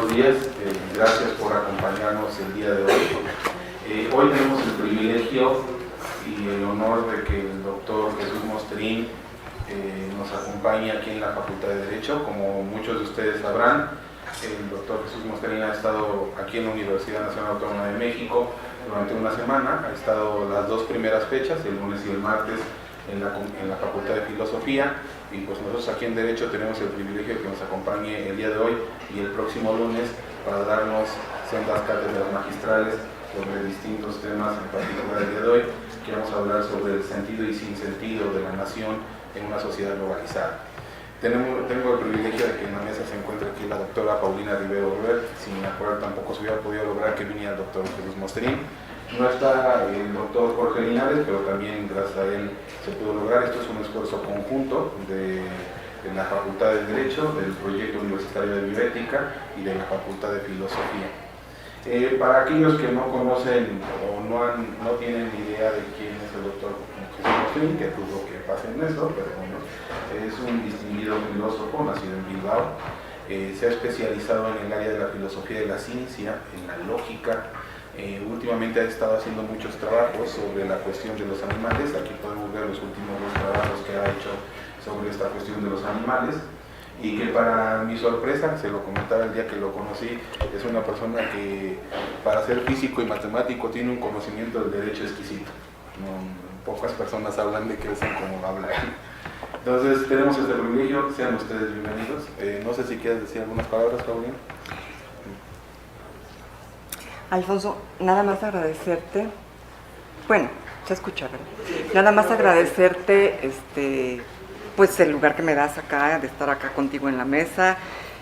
buenos días. Gracias por acompañarnos el día de hoy. Hoy tenemos el privilegio y el honor de que el doctor Jesús Mosterín nos acompañe aquí en la Facultad de Derecho. Como muchos de ustedes sabrán, el doctor Jesús Mosterín ha estado aquí en la Universidad Nacional Autónoma de México durante una semana. Ha estado las dos primeras fechas, el lunes y el martes, en la Facultad de Filosofía, y pues nosotros aquí en Derecho tenemos el privilegio de que nos acompañe el día de hoy y el próximo lunes para darnos sendas cátedras magistrales sobre distintos temas. En particular el día de hoy queremos hablar sobre el sentido y sinsentido de la nación en una sociedad globalizada. Tengo el privilegio de que en la mesa se encuentre aquí la doctora Paulina Rivero Robert, sin la cual tampoco se hubiera podido lograr que viniera el doctor Jesús Mosterín. No está el doctor Jorge Linares, pero también gracias a él se pudo lograr. Esto es un esfuerzo conjunto de la Facultad de Derecho, del Proyecto Universitario de Bioética y de la Facultad de Filosofía. Para aquellos que no conocen o no tienen idea de quién es el doctor Jesús Mosterín, que dudo que pasen eso, pero bueno, es un distinguido filósofo nacido en Bilbao. Se ha especializado en el área de la filosofía de la ciencia, en la lógica. Últimamente ha estado haciendo muchos trabajos sobre la cuestión de los animales. Aquí podemos ver los últimos dos trabajos que ha hecho sobre esta cuestión de los animales, y que para mi sorpresa, se lo comentaba el día que lo conocí, es una persona que para ser físico y matemático tiene un conocimiento del derecho exquisito. Pocas personas hablan de que es como habla. Entonces tenemos este privilegio, sean ustedes bienvenidos. No sé si quieres decir algunas palabras, Paulina. Alfonso, nada más agradecerte, bueno, se escucha, ¿verdad? Nada más agradecerte pues el lugar que me das acá, de estar acá contigo en la mesa,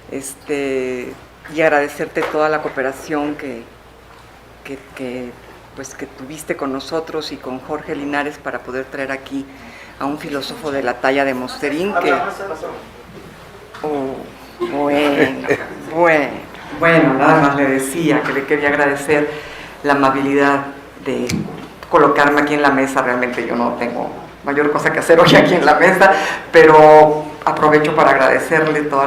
y agradecerte toda la cooperación que tuviste con nosotros y con Jorge Linares para poder traer aquí a un filósofo de la talla de Mosterín que... Bueno, nada más le decía que le quería agradecer la amabilidad de colocarme aquí en la mesa. Realmente yo no tengo mayor cosa que hacer hoy aquí en la mesa, pero aprovecho para agradecerle todo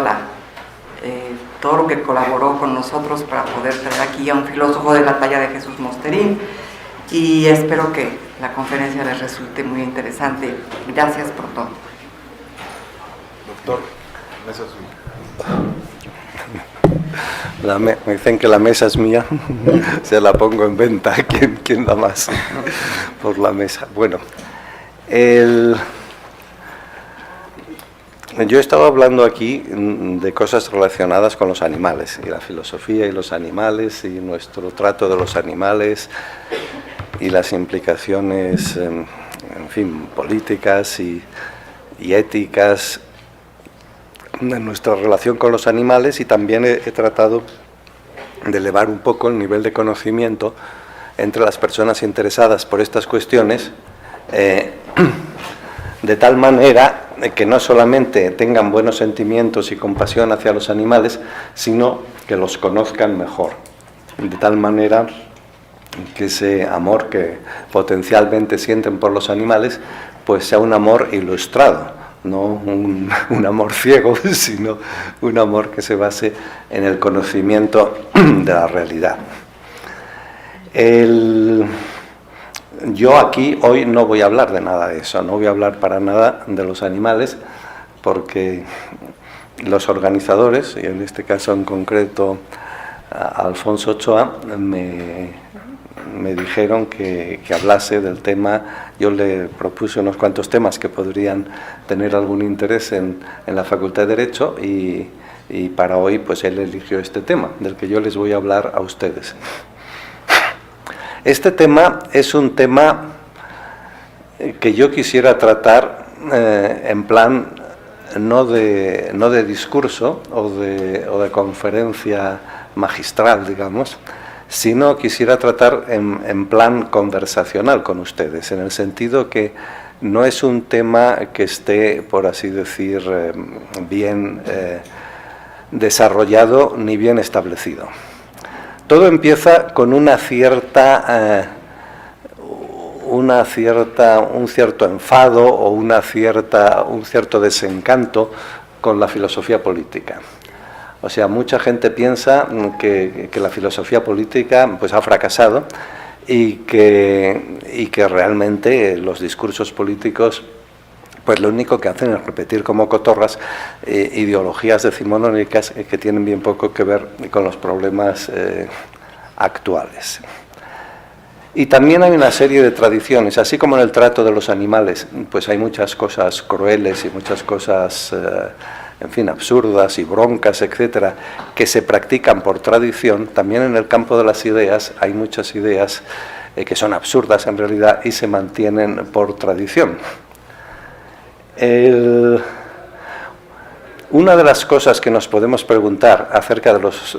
lo que colaboró con nosotros para poder traer aquí a un filósofo de la talla de Jesús Mosterín, y espero que la conferencia les resulte muy interesante. Gracias por todo. Doctor, mesa suya. Me dicen que la mesa es mía, se la pongo en venta. ¿Quién da más por la mesa? Bueno, yo estaba hablando aquí de cosas relacionadas con los animales, y la filosofía y los animales, y nuestro trato de los animales, y las implicaciones, en fin, políticas y éticas de nuestra relación con los animales, y también he tratado de elevar un poco el nivel de conocimiento entre las personas interesadas por estas cuestiones, de tal manera que no solamente tengan buenos sentimientos y compasión hacia los animales, sino que los conozcan mejor, de tal manera que ese amor que potencialmente sienten por los animales pues sea un amor ilustrado, no un amor ciego, sino un amor que se base en el conocimiento de la realidad. Yo aquí hoy no voy a hablar de nada de eso, no voy a hablar para nada de los animales, porque los organizadores, y en este caso en concreto Alfonso Ochoa, me dijeron que hablase del tema. Yo le propuse unos cuantos temas que podrían tener algún interés en la Facultad de Derecho, y para hoy pues él eligió este tema, del que yo les voy a hablar a ustedes. Este tema es un tema que yo quisiera tratar en plan no de discurso o de conferencia magistral, digamos, sino quisiera tratar en plan conversacional con ustedes, en el sentido que no es un tema que esté, por así decir, bien desarrollado ni bien establecido. Todo empieza con un cierto enfado o un cierto desencanto con la filosofía política. O sea, mucha gente piensa que la filosofía política pues, ha fracasado y que realmente los discursos políticos pues lo único que hacen es repetir como cotorras ideologías decimonónicas que tienen bien poco que ver con los problemas actuales. Y también hay una serie de tradiciones, así como en el trato de los animales, pues hay muchas cosas crueles y muchas cosas, en fin, absurdas y broncas, etcétera, que se practican por tradición. También en el campo de las ideas hay muchas ideas que son absurdas en realidad y se mantienen por tradición. Una de las cosas que nos podemos preguntar acerca de los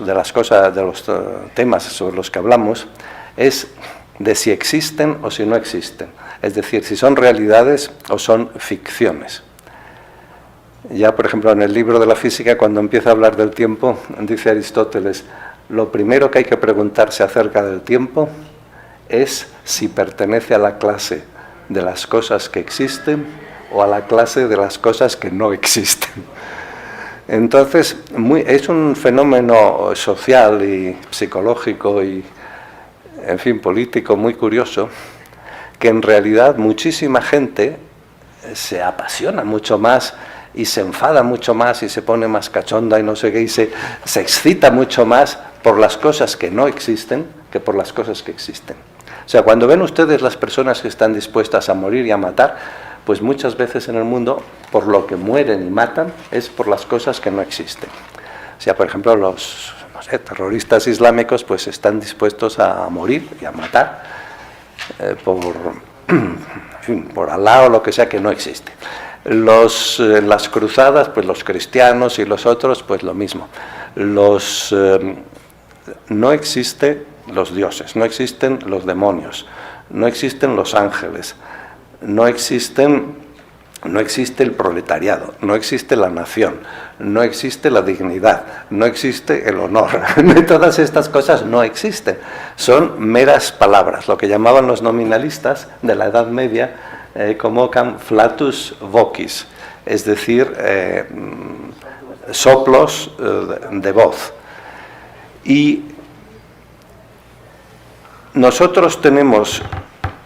temas sobre los que hablamos es de si existen o si no existen, es decir, si son realidades o son ficciones. Ya, por ejemplo, en el libro de la física, cuando empieza a hablar del tiempo, dice Aristóteles, lo primero que hay que preguntarse acerca del tiempo es si pertenece a la clase de las cosas que existen o a la clase de las cosas que no existen. Entonces, es un fenómeno social y psicológico y, en fin, político muy curioso, que en realidad muchísima gente se apasiona mucho más y se enfada mucho más y se pone más cachonda y no sé qué, y se excita mucho más por las cosas que no existen que por las cosas que existen. O sea, cuando ven ustedes las personas que están dispuestas a morir y a matar, pues muchas veces en el mundo, por lo que mueren y matan, es por las cosas que no existen. O sea, por ejemplo, los terroristas islámicos pues están dispuestos a morir y a matar por Alá o lo que sea que no existe. Las cruzadas, pues los cristianos y los otros, pues lo mismo. No existen los dioses, no existen los demonios, no existen los ángeles, no existe el proletariado, no existe la nación, no existe la dignidad, no existe el honor. Todas estas cosas no existen, son meras palabras, lo que llamaban los nominalistas de la Edad Media como flatus vocis, es decir, soplos de voz. Y nosotros tenemos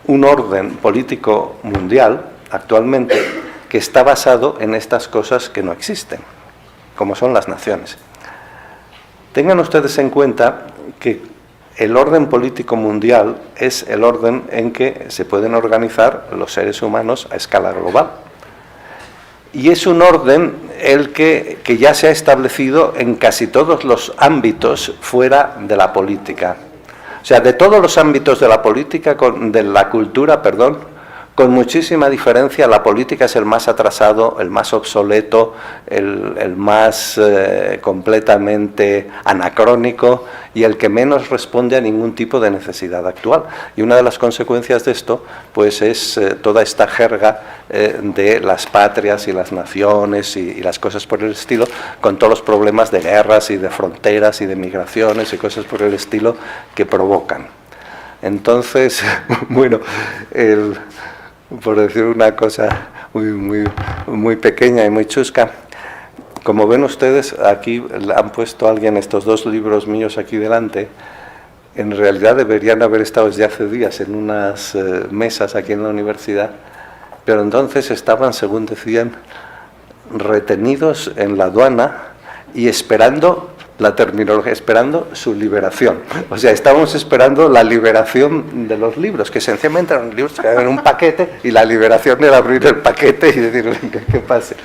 un orden político mundial actualmente que está basado en estas cosas que no existen, como son las naciones. Tengan ustedes en cuenta que el orden político mundial es el orden en que se pueden organizar los seres humanos a escala global. Y es un orden el que ya se ha establecido en casi todos los ámbitos fuera de la política. O sea, de todos los ámbitos de la política, de la cultura, perdón, con muchísima diferencia, la política es el más atrasado, el más obsoleto, el más completamente anacrónico y el que menos responde a ningún tipo de necesidad actual. Y una de las consecuencias de esto, pues es toda esta jerga de las patrias y las naciones y las cosas por el estilo, con todos los problemas de guerras y de fronteras y de migraciones y cosas por el estilo que provocan. Entonces, bueno, por decir una cosa muy pequeña y muy chusca, como ven ustedes, aquí han puesto a alguien estos dos libros míos aquí delante. En realidad deberían haber estado desde hace días en unas mesas aquí en la universidad, pero entonces estaban, según decían, retenidos en la aduana y esperando la terminología, esperando su liberación. O sea, estábamos esperando la liberación de los libros, que sencillamente eran libros que eran en un paquete y la liberación era abrir el paquete y decir que pase.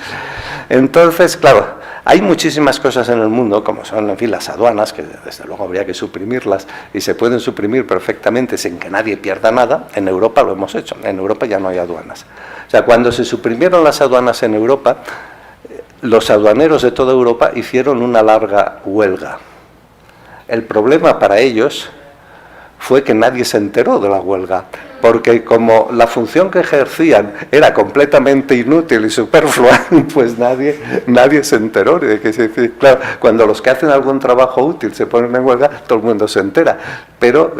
Entonces, claro, hay muchísimas cosas en el mundo, como son, en fin, las aduanas, que desde luego habría que suprimirlas y se pueden suprimir perfectamente sin que nadie pierda nada. En Europa lo hemos hecho, en Europa ya no hay aduanas. O sea, cuando se suprimieron las aduanas en Europa, los aduaneros de toda Europa hicieron una larga huelga. El problema para ellos fue que nadie se enteró de la huelga, porque como la función que ejercían era completamente inútil y superflua, pues nadie se enteró de que claro, cuando los que hacen algún trabajo útil se ponen en huelga, todo el mundo se entera. Pero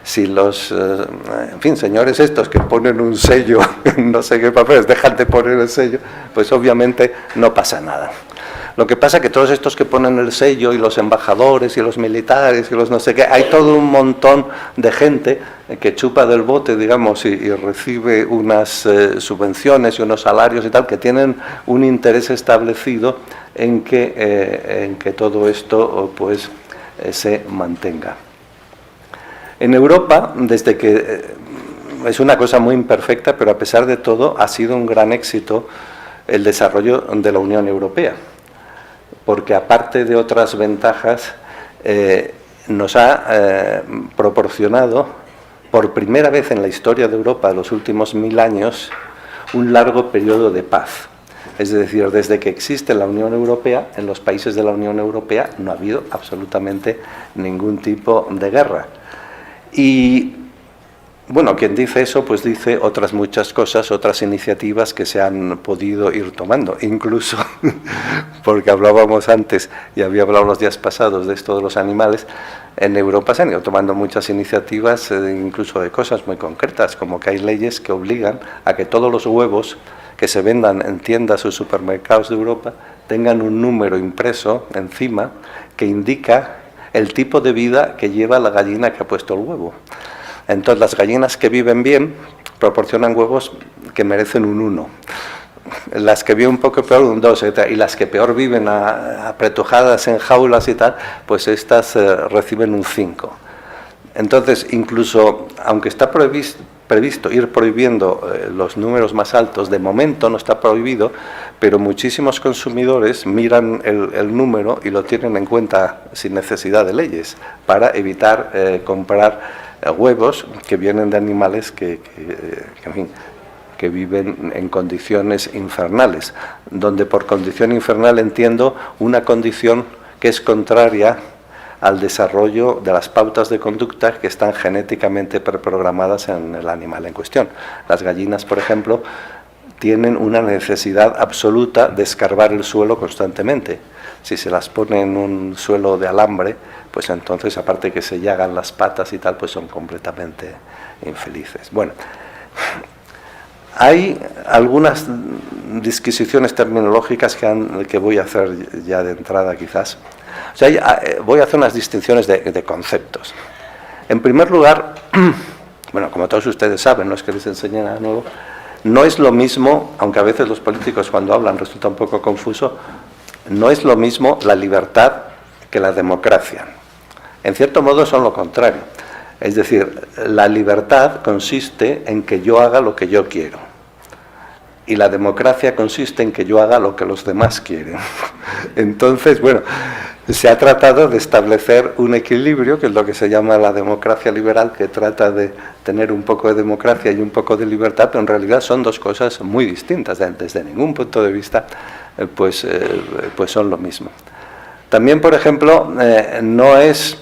si los en fin, señores estos que ponen un sello, no sé qué papeles, dejan de poner el sello, pues obviamente no pasa nada. Lo que pasa es que todos estos que ponen el sello, y los embajadores, y los militares, y los no sé qué, hay todo un montón de gente que chupa del bote, digamos, y recibe unas subvenciones y unos salarios y tal, que tienen un interés establecido en que todo esto pues se mantenga. En Europa, desde que es una cosa muy imperfecta, pero a pesar de todo ha sido un gran éxito el desarrollo de la Unión Europea, porque aparte de otras ventajas nos ha proporcionado por primera vez en la historia de Europa de los últimos 1000 años un largo periodo de paz. Es decir, desde que existe la Unión Europea, en los países de la Unión Europea no ha habido absolutamente ningún tipo de guerra. Y bueno, quien dice eso, pues dice otras muchas cosas, otras iniciativas que se han podido ir tomando, incluso porque hablábamos antes y había hablado los días pasados de esto de los animales. En Europa se han ido tomando muchas iniciativas, incluso de cosas muy concretas, como que hay leyes que obligan a que todos los huevos que se vendan en tiendas o supermercados de Europa tengan un número impreso encima que indica el tipo de vida que lleva la gallina que ha puesto el huevo. Entonces, las gallinas que viven bien proporcionan huevos que merecen un 1. Las que viven un poco peor, un 2, etc. Y las que peor viven apretujadas en jaulas y tal, pues estas reciben un 5. Entonces, incluso, aunque está previsto ir prohibiendo los números más altos, de momento no está prohibido, pero muchísimos consumidores miran el número y lo tienen en cuenta sin necesidad de leyes, para evitar comprar huevos que vienen de animales que viven en condiciones infernales, donde por condición infernal entiendo una condición que es contraria al desarrollo de las pautas de conducta que están genéticamente preprogramadas en el animal en cuestión. Las gallinas, por ejemplo, tienen una necesidad absoluta de escarbar el suelo constantemente. Si se las pone en un suelo de alambre, pues entonces, aparte que se llagan las patas y tal, pues son completamente infelices. Bueno, hay algunas disquisiciones terminológicas que voy a hacer ya de entrada quizás. O sea, voy a hacer unas distinciones de conceptos. En primer lugar, bueno, como todos ustedes saben, no es que les enseñe nada nuevo, no es lo mismo, aunque a veces los políticos cuando hablan resulta un poco confuso, no es lo mismo la libertad que la democracia. En cierto modo son lo contrario. Es decir, la libertad consiste en que yo haga lo que yo quiero. Y la democracia consiste en que yo haga lo que los demás quieren. Entonces, bueno, se ha tratado de establecer un equilibrio, que es lo que se llama la democracia liberal, que trata de tener un poco de democracia y un poco de libertad, pero en realidad son dos cosas muy distintas. Desde ningún punto de vista, pues son lo mismo. También, por ejemplo, no es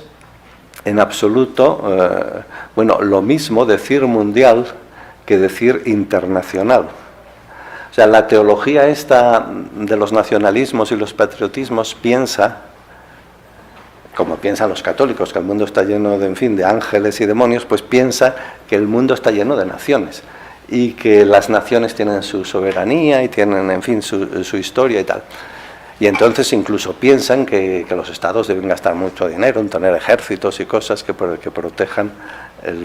en absoluto lo mismo decir mundial que decir internacional. O sea, la teología esta de los nacionalismos y los patriotismos piensa, como piensan los católicos, que el mundo está lleno de ángeles y demonios, pues piensa que el mundo está lleno de naciones y que las naciones tienen su soberanía y tienen, su historia y tal. Y entonces incluso piensan que los estados deben gastar mucho dinero en tener ejércitos y cosas que protejan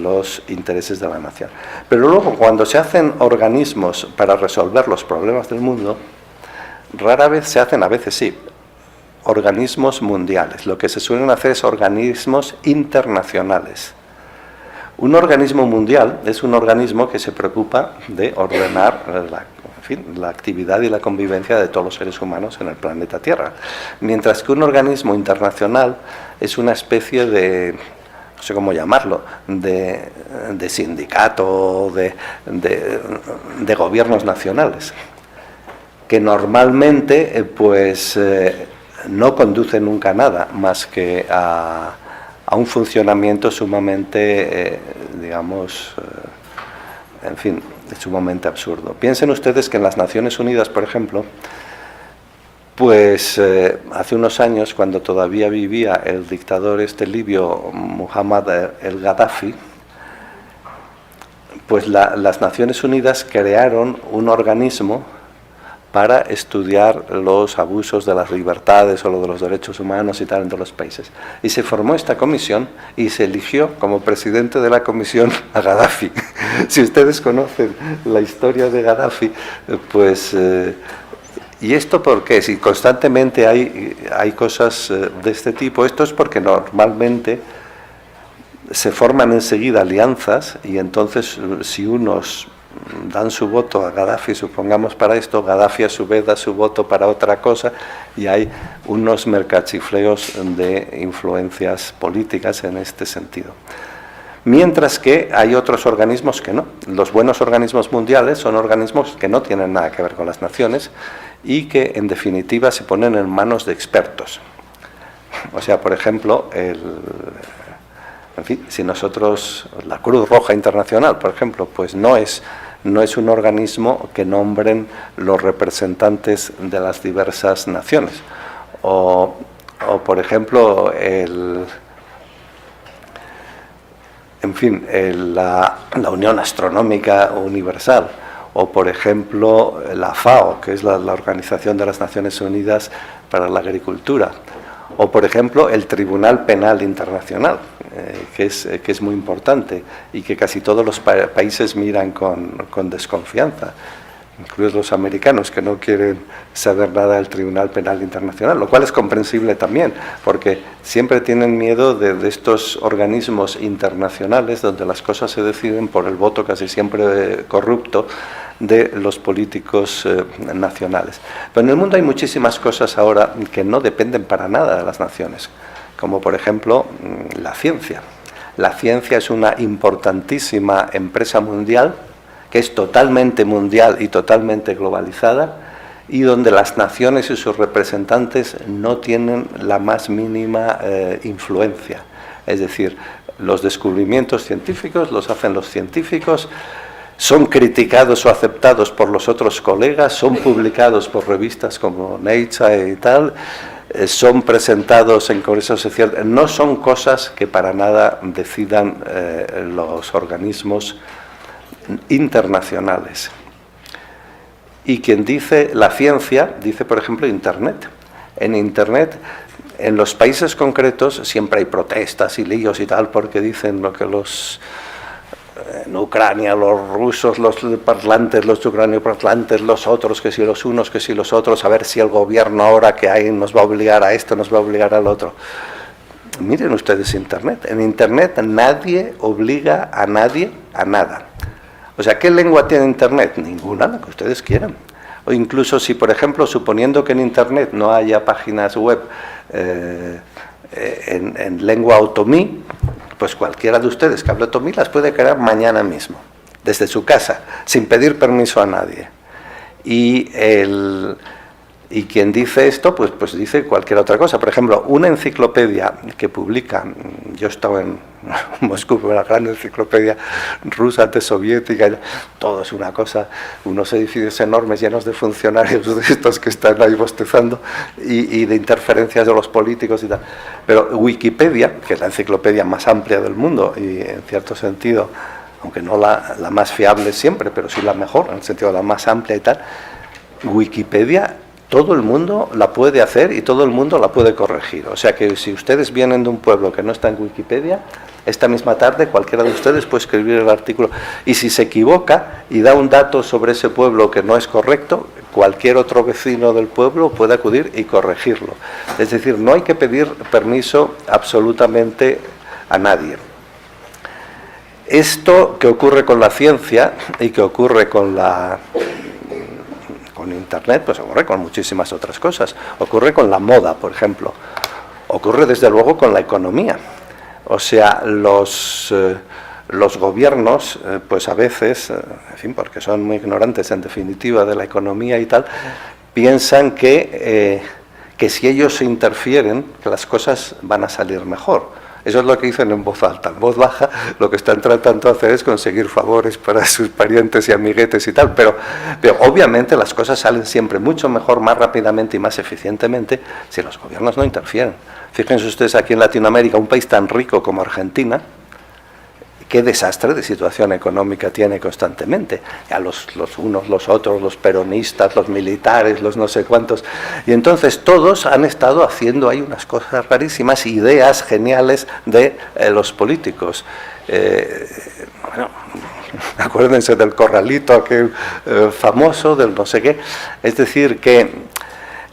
los intereses de la nación. Pero luego, cuando se hacen organismos para resolver los problemas del mundo, rara vez se hacen, a veces sí, organismos mundiales. Lo que se suelen hacer es organismos internacionales. Un organismo mundial es un organismo que se preocupa de ordenar la actividad y la convivencia de todos los seres humanos en el planeta Tierra. Mientras que un organismo internacional es una especie de, no sé cómo llamarlo, de sindicato, de gobiernos nacionales, que normalmente no conduce nunca a nada más que a un funcionamiento sumamente, sumamente absurdo. Piensen ustedes que en las Naciones Unidas, por ejemplo, pues hace unos años, cuando todavía vivía el dictador libio Muammar el Gaddafi, pues las Naciones Unidas crearon un organismo para estudiar los abusos de las libertades o de los derechos humanos y tal en todos los países. Y se formó esta comisión y se eligió como presidente de la comisión a Gaddafi. Si ustedes conocen la historia de Gaddafi, pues... ¿Y esto por qué? Si constantemente hay cosas de este tipo, esto es porque normalmente se forman enseguida alianzas y entonces si unos dan su voto a Gaddafi, supongamos para esto, Gaddafi a su vez da su voto para otra cosa y hay unos mercachifleos de influencias políticas en este sentido. Mientras que hay otros organismos que no. Los buenos organismos mundiales son organismos que no tienen nada que ver con las naciones y que en definitiva se ponen en manos de expertos. O sea, por ejemplo, en fin, si nosotros, la Cruz Roja Internacional, por ejemplo, pues no es un organismo que nombren los representantes de las diversas naciones. O por ejemplo, la Unión Astronómica Universal, o por ejemplo la FAO, que es la Organización de las Naciones Unidas para la Agricultura, o por ejemplo el Tribunal Penal Internacional, que es muy importante y que casi todos los países miran con desconfianza, incluidos los americanos, que no quieren saber nada del Tribunal Penal Internacional, lo cual es comprensible también, porque siempre tienen miedo de estos organismos internacionales donde las cosas se deciden por el voto casi siempre corrupto de los políticos nacionales. Pero en el mundo hay muchísimas cosas ahora que no dependen para nada de las naciones, como por ejemplo la ciencia. La ciencia es una importantísima empresa mundial, que es totalmente mundial y totalmente globalizada, y donde las naciones y sus representantes no tienen la más mínima influencia. Es decir, los descubrimientos científicos los hacen los científicos, son criticados o aceptados por los otros colegas, son publicados por revistas como Nature y tal, son presentados en congresos sociales, no son cosas que para nada decidan los organismos internacionales. Y quien dice la ciencia, dice por ejemplo Internet. En Internet, en los países concretos, siempre hay protestas y líos y tal, porque dicen lo que en Ucrania, los rusos, los parlantes, los ucranioparlantes, los otros, que si los unos, que si los otros, a ver si el gobierno ahora que hay nos va a obligar a esto, nos va a obligar al otro. Miren ustedes Internet. En Internet nadie obliga a nadie a nada. O sea, ¿qué lengua tiene Internet? Ninguna, la que ustedes quieran. O incluso si, por ejemplo, suponiendo que en Internet no haya páginas web en lengua otomí, pues cualquiera de ustedes que hable otomí las puede crear mañana mismo, desde su casa, sin pedir permiso a nadie. Y quien dice esto, pues dice cualquier otra cosa. Por ejemplo, una enciclopedia que publica, yo he estado en Moscú, una gran enciclopedia rusa, antes soviética, todo es una cosa, unos edificios enormes llenos de funcionarios de estos que están ahí bostezando y de interferencias de los políticos y tal. Pero Wikipedia, que es la enciclopedia más amplia del mundo y en cierto sentido, aunque no la más fiable siempre, pero sí la mejor, en el sentido de la más amplia y tal, Wikipedia todo el mundo la puede hacer y todo el mundo la puede corregir. O sea que si ustedes vienen de un pueblo que no está en Wikipedia, esta misma tarde cualquiera de ustedes puede escribir el artículo. Y si se equivoca y da un dato sobre ese pueblo que no es correcto, cualquier otro vecino del pueblo puede acudir y corregirlo. Es decir, no hay que pedir permiso absolutamente a nadie. Esto que ocurre con la ciencia y que ocurre con Internet, pues ocurre con muchísimas otras cosas. Ocurre con la moda, por ejemplo. Ocurre desde luego con la economía. O sea, los gobiernos, pues a veces, en fin, porque son muy ignorantes en definitiva de la economía y tal, piensan que si ellos se interfieren, que las cosas van a salir mejor. Eso es lo que dicen en voz alta. En voz baja lo que están tratando de hacer es conseguir favores para sus parientes y amiguetes y tal, pero obviamente las cosas salen siempre mucho mejor, más rápidamente y más eficientemente si los gobiernos no interfieren. Fíjense ustedes aquí en Latinoamérica, un país tan rico como Argentina, qué desastre de situación económica tiene constantemente. Ya los unos, los otros, los peronistas, los militares, los no sé cuántos. Y entonces todos han estado haciendo ahí unas cosas rarísimas, ideas geniales de los políticos. Bueno, acuérdense del corralito aquel famoso, del no sé qué. Es decir, que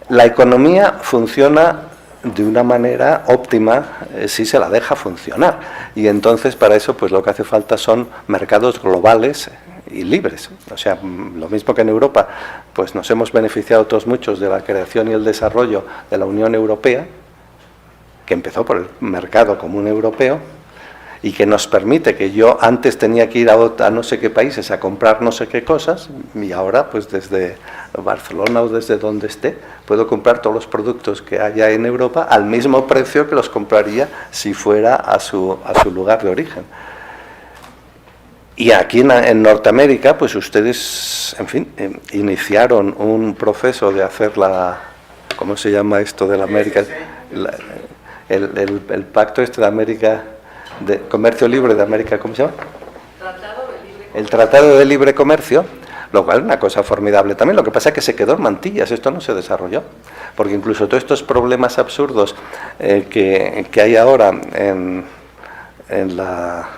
la economía funciona de una manera óptima si se la deja funcionar, y entonces para eso pues lo que hace falta son mercados globales y libres. O sea, lo mismo que en Europa, pues nos hemos beneficiado todos muchos de la creación y el desarrollo de la Unión Europea, que empezó por el mercado común europeo, y que nos permite que yo antes tenía que ir a no sé qué países a comprar no sé qué cosas, y ahora pues desde Barcelona o desde donde esté puedo comprar todos los productos que haya en Europa al mismo precio que los compraría si fuera a su lugar de origen. Y aquí en Norteamérica pues ustedes, en fin, iniciaron un proceso de hacer la, ¿cómo se llama esto de la América? El pacto este de América, de comercio libre de América, ¿cómo se llama? El Tratado de Libre Comercio, lo cual es una cosa formidable también. Lo que pasa es que se quedó en mantillas, esto no se desarrolló, porque incluso todos estos problemas absurdos que hay ahora en la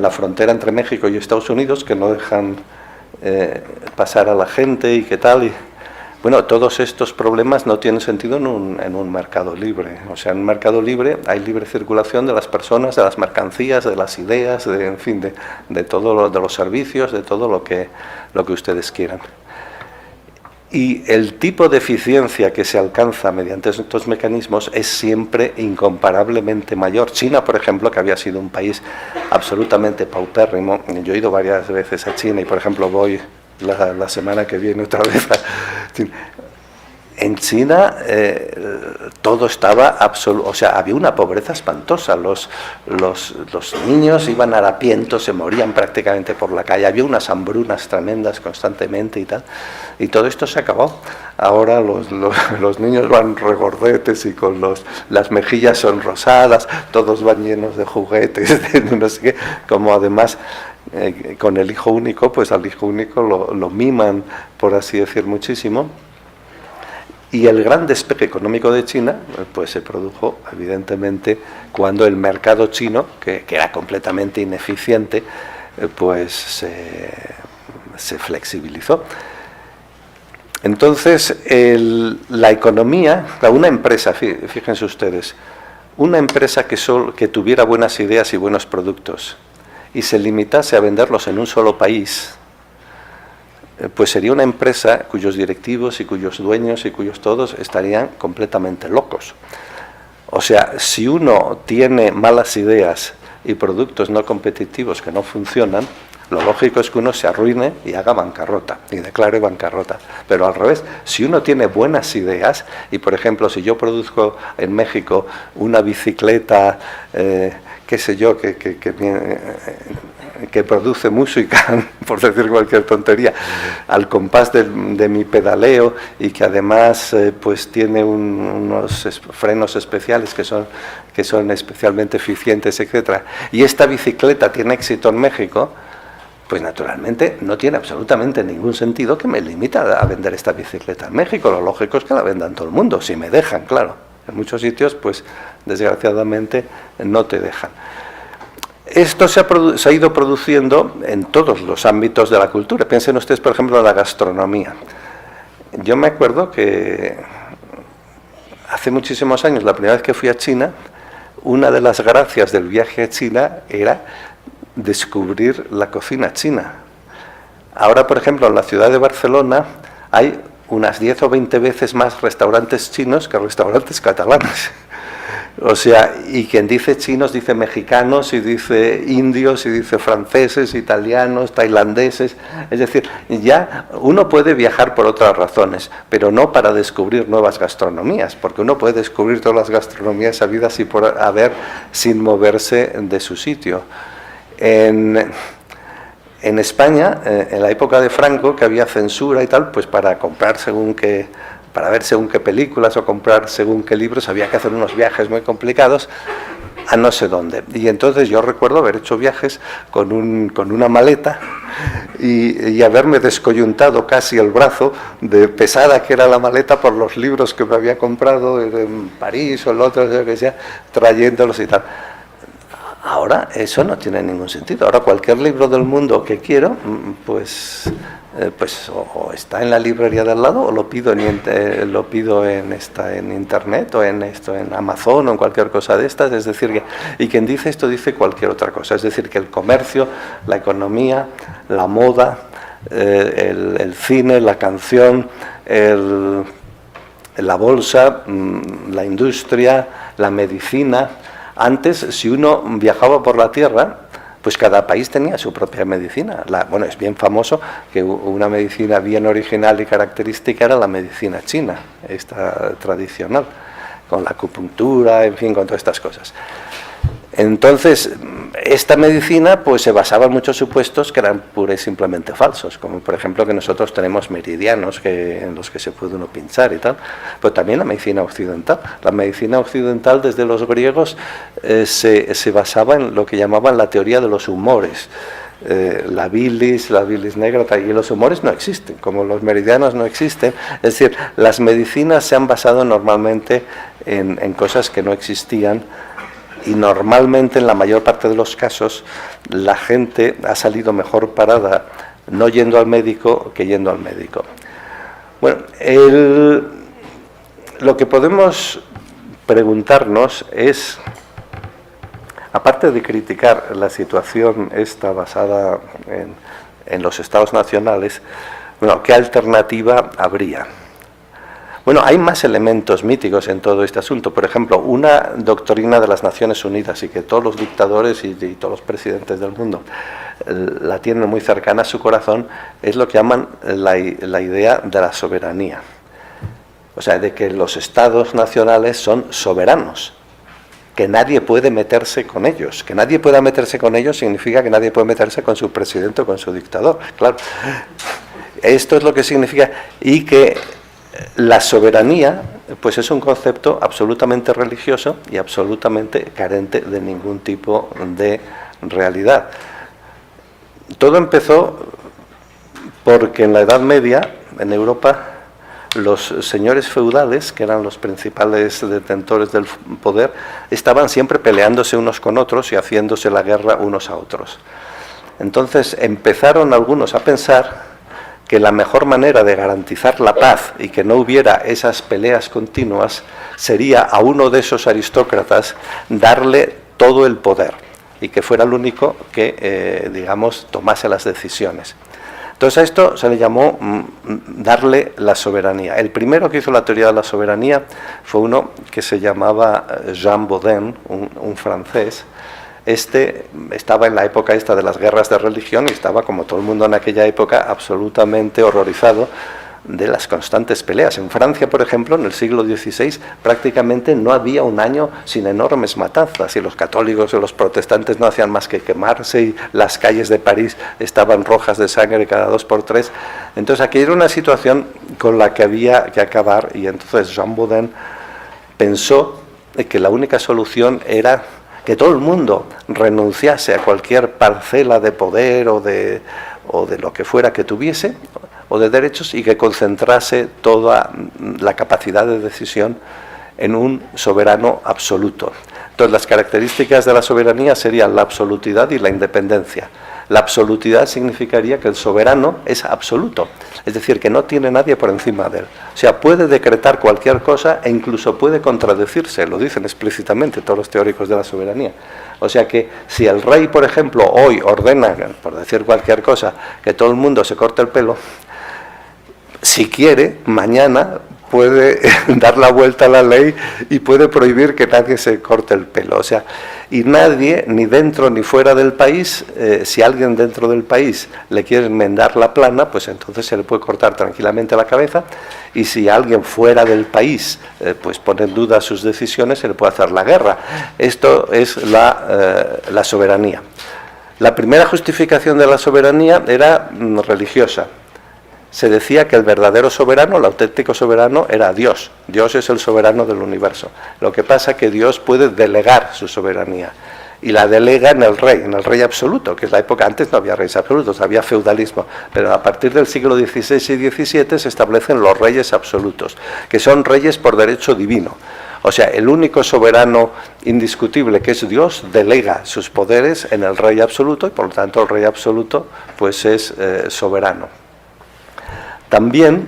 frontera entre México y Estados Unidos, que no dejan pasar a la gente y qué tal, y bueno, todos estos problemas no tienen sentido en un mercado libre. O sea, en un mercado libre hay libre circulación de las personas, de las mercancías, de las ideas, en fin, de todo de los servicios, de todo lo que ustedes quieran. Y el tipo de eficiencia que se alcanza mediante estos mecanismos es siempre incomparablemente mayor. China, por ejemplo, que había sido un país absolutamente paupérrimo. Yo he ido varias veces a China y, por ejemplo, voy la semana que viene otra vez. En China todo estaba absoluto, o sea, había una pobreza espantosa. Los niños iban harapientos, se morían prácticamente por la calle, había unas hambrunas tremendas constantemente y tal. Y todo esto se acabó. Ahora los niños van regordetes y con las mejillas son rosadas, todos van llenos de juguetes, de no sé qué, como además con el hijo único, pues al hijo único lo miman, por así decir, muchísimo. Y el gran despegue económico de China pues se produjo evidentemente cuando el mercado chino, que era completamente ineficiente, pues se flexibilizó. Entonces la economía, una empresa, fíjense ustedes, una empresa que tuviera buenas ideas y buenos productos y se limitase a venderlos en un solo país, pues sería una empresa cuyos directivos y cuyos dueños y cuyos todos estarían completamente locos. O sea, si uno tiene malas ideas y productos no competitivos que no funcionan, lo lógico es que uno se arruine y haga bancarrota, y declare bancarrota. Pero al revés, si uno tiene buenas ideas, y por ejemplo, si yo produzco en México una bicicleta, qué sé yo, que produce música, por decir cualquier tontería, al compás de mi pedaleo, y que además pues tiene unos frenos especiales que son especialmente eficientes, etcétera, y esta bicicleta tiene éxito en México, pues naturalmente no tiene absolutamente ningún sentido que me limite a vender esta bicicleta en México. Lo lógico es que la vendan todo el mundo, si me dejan, claro. En muchos sitios, pues desgraciadamente no te dejan. Esto se ha ido produciendo en todos los ámbitos de la cultura. Piensen ustedes, por ejemplo, en la gastronomía. Yo me acuerdo que hace muchísimos años, la primera vez que fui a China, una de las gracias del viaje a China era descubrir la cocina china. Ahora, por ejemplo, en la ciudad de Barcelona hay unas 10 o 20 veces más restaurantes chinos que restaurantes catalanes. O sea, y quien dice chinos dice mexicanos, y dice indios, y dice franceses, italianos, tailandeses. Es decir, ya uno puede viajar por otras razones, pero no para descubrir nuevas gastronomías, porque uno puede descubrir todas las gastronomías habidas y por haber sin moverse de su sitio. En España, en la época de Franco, que había censura y tal, pues para comprar para ver según qué películas o comprar según qué libros había que hacer unos viajes muy complicados. a no sé dónde. Y entonces yo recuerdo haber hecho viajes con una maleta y haberme descoyuntado casi el brazo de pesada que era la maleta por los libros que me había comprado en París o el otro, lo que sea, trayéndolos y tal. Ahora eso no tiene ningún sentido. Ahora cualquier libro del mundo que quiero, pues o está en la librería de al lado o lo pido en internet o en Amazon o en cualquier cosa de estas. Es decir, y quien dice esto dice cualquier otra cosa. Es decir, que el comercio, la economía, la moda, el cine, la canción, la bolsa, la industria, la medicina. Antes, si uno viajaba por la Tierra, pues cada país tenía su propia medicina. Bueno, es bien famoso que una medicina bien original y característica era la medicina china, esta tradicional, con la acupuntura, en fin, con todas estas cosas. Entonces, esta medicina pues se basaba en muchos supuestos que eran pura y simplemente falsos, como por ejemplo que nosotros tenemos meridianos en los que se puede uno pinchar y tal, pero también la medicina occidental. La medicina occidental desde los griegos se basaba en lo que llamaban la teoría de los humores. La bilis negra, y los humores no existen, como los meridianos no existen. Es decir, las medicinas se han basado normalmente en cosas que no existían. Y normalmente, en la mayor parte de los casos, la gente ha salido mejor parada no yendo al médico que yendo al médico. Bueno, lo que podemos preguntarnos es, aparte de criticar la situación esta basada en los estados nacionales, bueno, ¿qué alternativa habría? Bueno, hay más elementos míticos en todo este asunto. Por ejemplo, una doctrina de las Naciones Unidas, y que todos los dictadores y todos los presidentes del mundo la tienen muy cercana a su corazón, es lo que llaman la idea de la soberanía. O sea, de que los estados nacionales son soberanos, que nadie puede meterse con ellos. Que nadie pueda meterse con ellos significa que nadie puede meterse con su presidente o con su dictador. Claro, esto es lo que significa, y que la soberanía pues es un concepto absolutamente religioso y absolutamente carente de ningún tipo de realidad. Todo empezó porque en la Edad Media, en Europa, los señores feudales, que eran los principales detentores del poder, estaban siempre peleándose unos con otros y haciéndose la guerra unos a otros. Entonces empezaron algunos a pensar que la mejor manera de garantizar la paz y que no hubiera esas peleas continuas sería a uno de esos aristócratas darle todo el poder y que fuera el único que, digamos, tomase las decisiones. Entonces a esto se le llamó darle la soberanía. El primero que hizo la teoría de la soberanía fue uno que se llamaba Jean Bodin, un francés. Este estaba en la época esta de las guerras de religión y estaba, como todo el mundo en aquella época, absolutamente horrorizado de las constantes peleas. En Francia, por ejemplo, en el siglo XVI, prácticamente no había un año sin enormes matanzas, y los católicos o los protestantes no hacían más que quemarse, y las calles de París estaban rojas de sangre cada 2 por 3. Entonces, aquí era una situación con la que había que acabar, y entonces Jean Bodin pensó que la única solución era que todo el mundo renunciase a cualquier parcela de poder o de lo que fuera que tuviese, o de derechos, y que concentrase toda la capacidad de decisión en un soberano absoluto. Entonces, las características de la soberanía serían la absolutidad y la independencia. La absolutidad significaría que el soberano es absoluto, es decir, que no tiene nadie por encima de él. O sea, puede decretar cualquier cosa e incluso puede contradecirse, lo dicen explícitamente todos los teóricos de la soberanía. O sea que si el rey, por ejemplo, hoy ordena, por decir cualquier cosa, que todo el mundo se corte el pelo, si quiere, mañana puede dar la vuelta a la ley y puede prohibir que nadie se corte el pelo. O sea, y nadie, ni dentro ni fuera del país, si alguien dentro del país le quiere enmendar la plana, pues entonces se le puede cortar tranquilamente la cabeza, y si alguien fuera del país pues pone en duda sus decisiones, se le puede hacer la guerra. Esto es la soberanía. La primera justificación de la soberanía era religiosa. se decía que el verdadero soberano, el auténtico soberano, era Dios. Dios es el soberano del universo. Lo que pasa es que Dios puede delegar su soberanía, y la delega en el rey absoluto, que es la época, antes no había reyes absolutos, había feudalismo, pero a partir del siglo XVI y XVII se establecen los reyes absolutos, que son reyes por derecho divino. O sea, el único soberano indiscutible, que es Dios, delega sus poderes en el rey absoluto, y por lo tanto el rey absoluto pues es soberano. También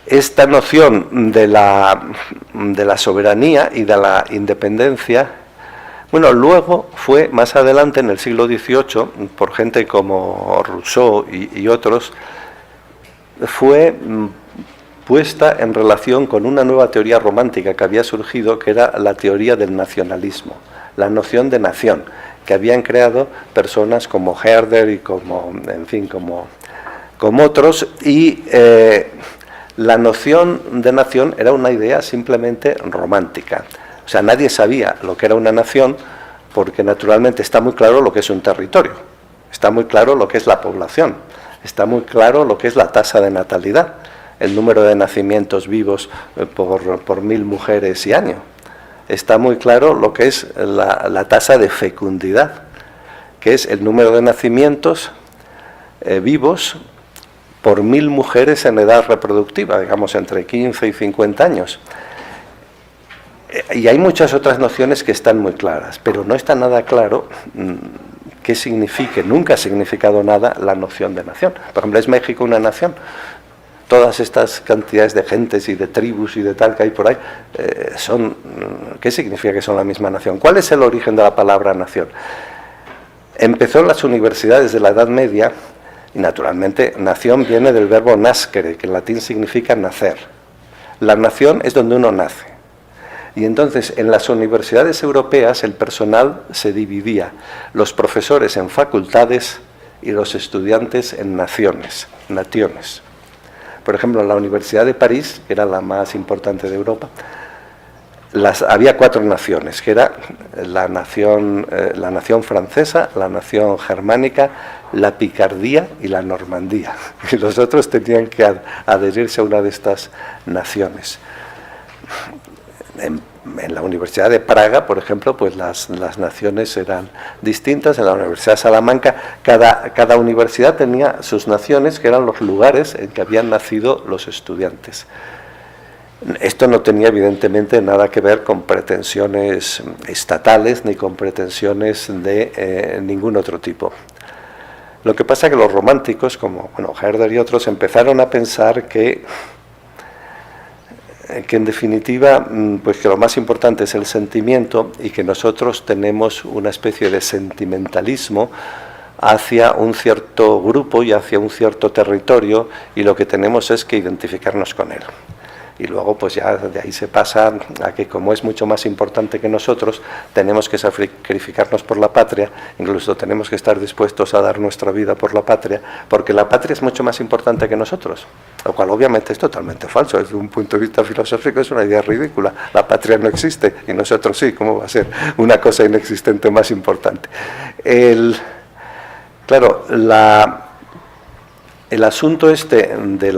esta noción de la soberanía y de la independencia, bueno, luego fue más adelante en el siglo XVIII, por gente como Rousseau y otros, fue puesta en relación con una nueva teoría romántica que había surgido, que era la teoría del nacionalismo, la noción de nación, que habían creado personas como Herder y como, en fin, como otros, y la noción de nación era una idea simplemente romántica. O sea, nadie sabía lo que era una nación, porque naturalmente está muy claro lo que es un territorio, está muy claro lo que es la población, está muy claro lo que es la tasa de natalidad, el número de nacimientos vivos por 1000 mujeres y año. Está muy claro lo que es la tasa de fecundidad, que es el número de nacimientos vivos por 1000 mujeres en edad reproductiva, digamos entre 15 y 50 años. Y hay muchas otras nociones que están muy claras, pero no está nada claro qué signifique, nunca ha significado nada la noción de nación. Por ejemplo, ¿es México una nación? Todas estas cantidades de gentes y de tribus y de tal que hay por ahí, ¿qué significa que son la misma nación? ¿Cuál es el origen de la palabra nación? Empezó en las universidades de la Edad Media, y naturalmente nación viene del verbo nascere, que en latín significa nacer. La nación es donde uno nace. Y entonces en las universidades europeas el personal se dividía, los profesores en facultades y los estudiantes en naciones. Por ejemplo, en la Universidad de París, que era la más importante de Europa, había 4 naciones, que era la nación francesa, la nación germánica, la Picardía y la Normandía. Y los otros tenían que adherirse a una de estas naciones. En la Universidad de Praga, por ejemplo, pues las naciones eran distintas. En la Universidad de Salamanca, cada universidad tenía sus naciones, que eran los lugares en que habían nacido los estudiantes. Esto no tenía evidentemente nada que ver con pretensiones estatales ni con pretensiones de ningún otro tipo. Lo que pasa es que los románticos, como Herder y otros, empezaron a pensar que en definitiva, pues que lo más importante es el sentimiento, y que nosotros tenemos una especie de sentimentalismo hacia un cierto grupo y hacia un cierto territorio, y lo que tenemos es que identificarnos con él. Y luego pues ya de ahí se pasa a que, como es mucho más importante que nosotros, tenemos que sacrificarnos por la patria, incluso tenemos que estar dispuestos a dar nuestra vida por la patria, porque la patria es mucho más importante que nosotros, lo cual obviamente es totalmente falso. Desde un punto de vista filosófico es una idea ridícula. La patria no existe y nosotros sí. ¿Cómo va a ser una cosa inexistente más importante? Claro, el asunto este de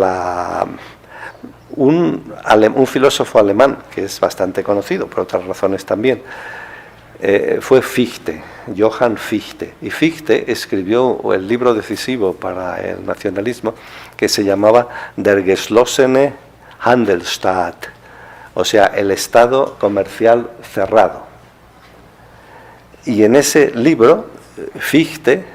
un filósofo alemán, que es bastante conocido por otras razones también, fue Fichte, Johann Fichte. Y Fichte escribió el libro decisivo para el nacionalismo, que se llamaba Der geschlossene Handelsstaat, o sea, el Estado comercial cerrado. Y en ese libro, Fichte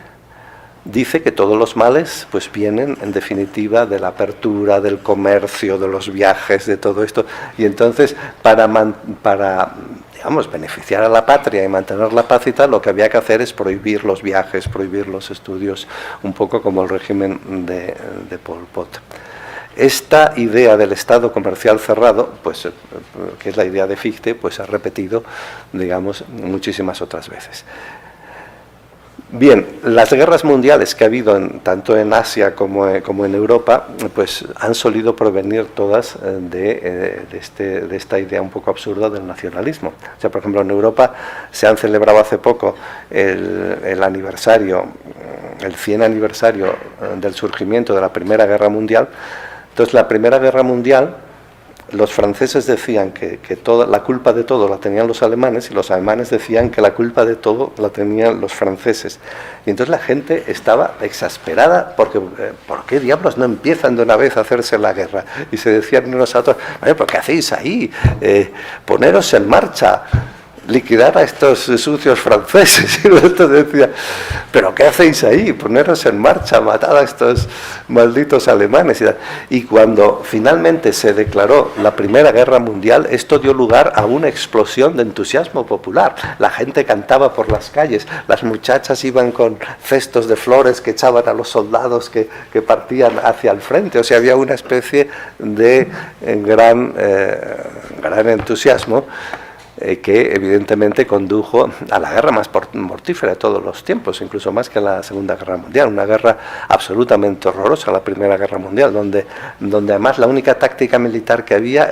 dice que todos los males pues vienen en definitiva de la apertura, del comercio, de los viajes, de todo esto. Y entonces para digamos, beneficiar a la patria y mantener la paz y tal, lo que había que hacer es prohibir los viajes, prohibir los estudios, un poco como el régimen de Pol Pot. Esta idea del Estado comercial cerrado, pues, que es la idea de Fichte, pues ha repetido, digamos, muchísimas otras veces. Bien, las guerras mundiales que ha habido tanto en Asia como en Europa, pues han solido provenir todas de esta idea un poco absurda del nacionalismo. O sea, por ejemplo, en Europa se han celebrado hace poco el aniversario, el 100 aniversario del surgimiento de la Primera Guerra Mundial. Entonces, la Primera Guerra Mundial, los franceses decían que la culpa de todo la tenían los alemanes, y los alemanes decían que la culpa de todo la tenían los franceses. Y entonces la gente estaba exasperada porque ¿por qué diablos no empiezan de una vez a hacerse la guerra? Y se decían unos a otros, ¿pero qué hacéis ahí? Poneros en marcha, liquidar a estos sucios franceses. Y nosotros decían, ¿pero qué hacéis ahí? Poneros en marcha, matad a estos malditos alemanes. Y cuando finalmente se declaró la Primera Guerra Mundial, esto dio lugar a una explosión de entusiasmo popular. La gente cantaba por las calles, las muchachas iban con cestos de flores que echaban a los soldados que partían hacia el frente. O sea, había una especie de gran entusiasmo, que evidentemente condujo a la guerra más mortífera de todos los tiempos, incluso más que la Segunda Guerra Mundial, una guerra absolutamente horrorosa, la Primera Guerra Mundial, donde además la única táctica militar que había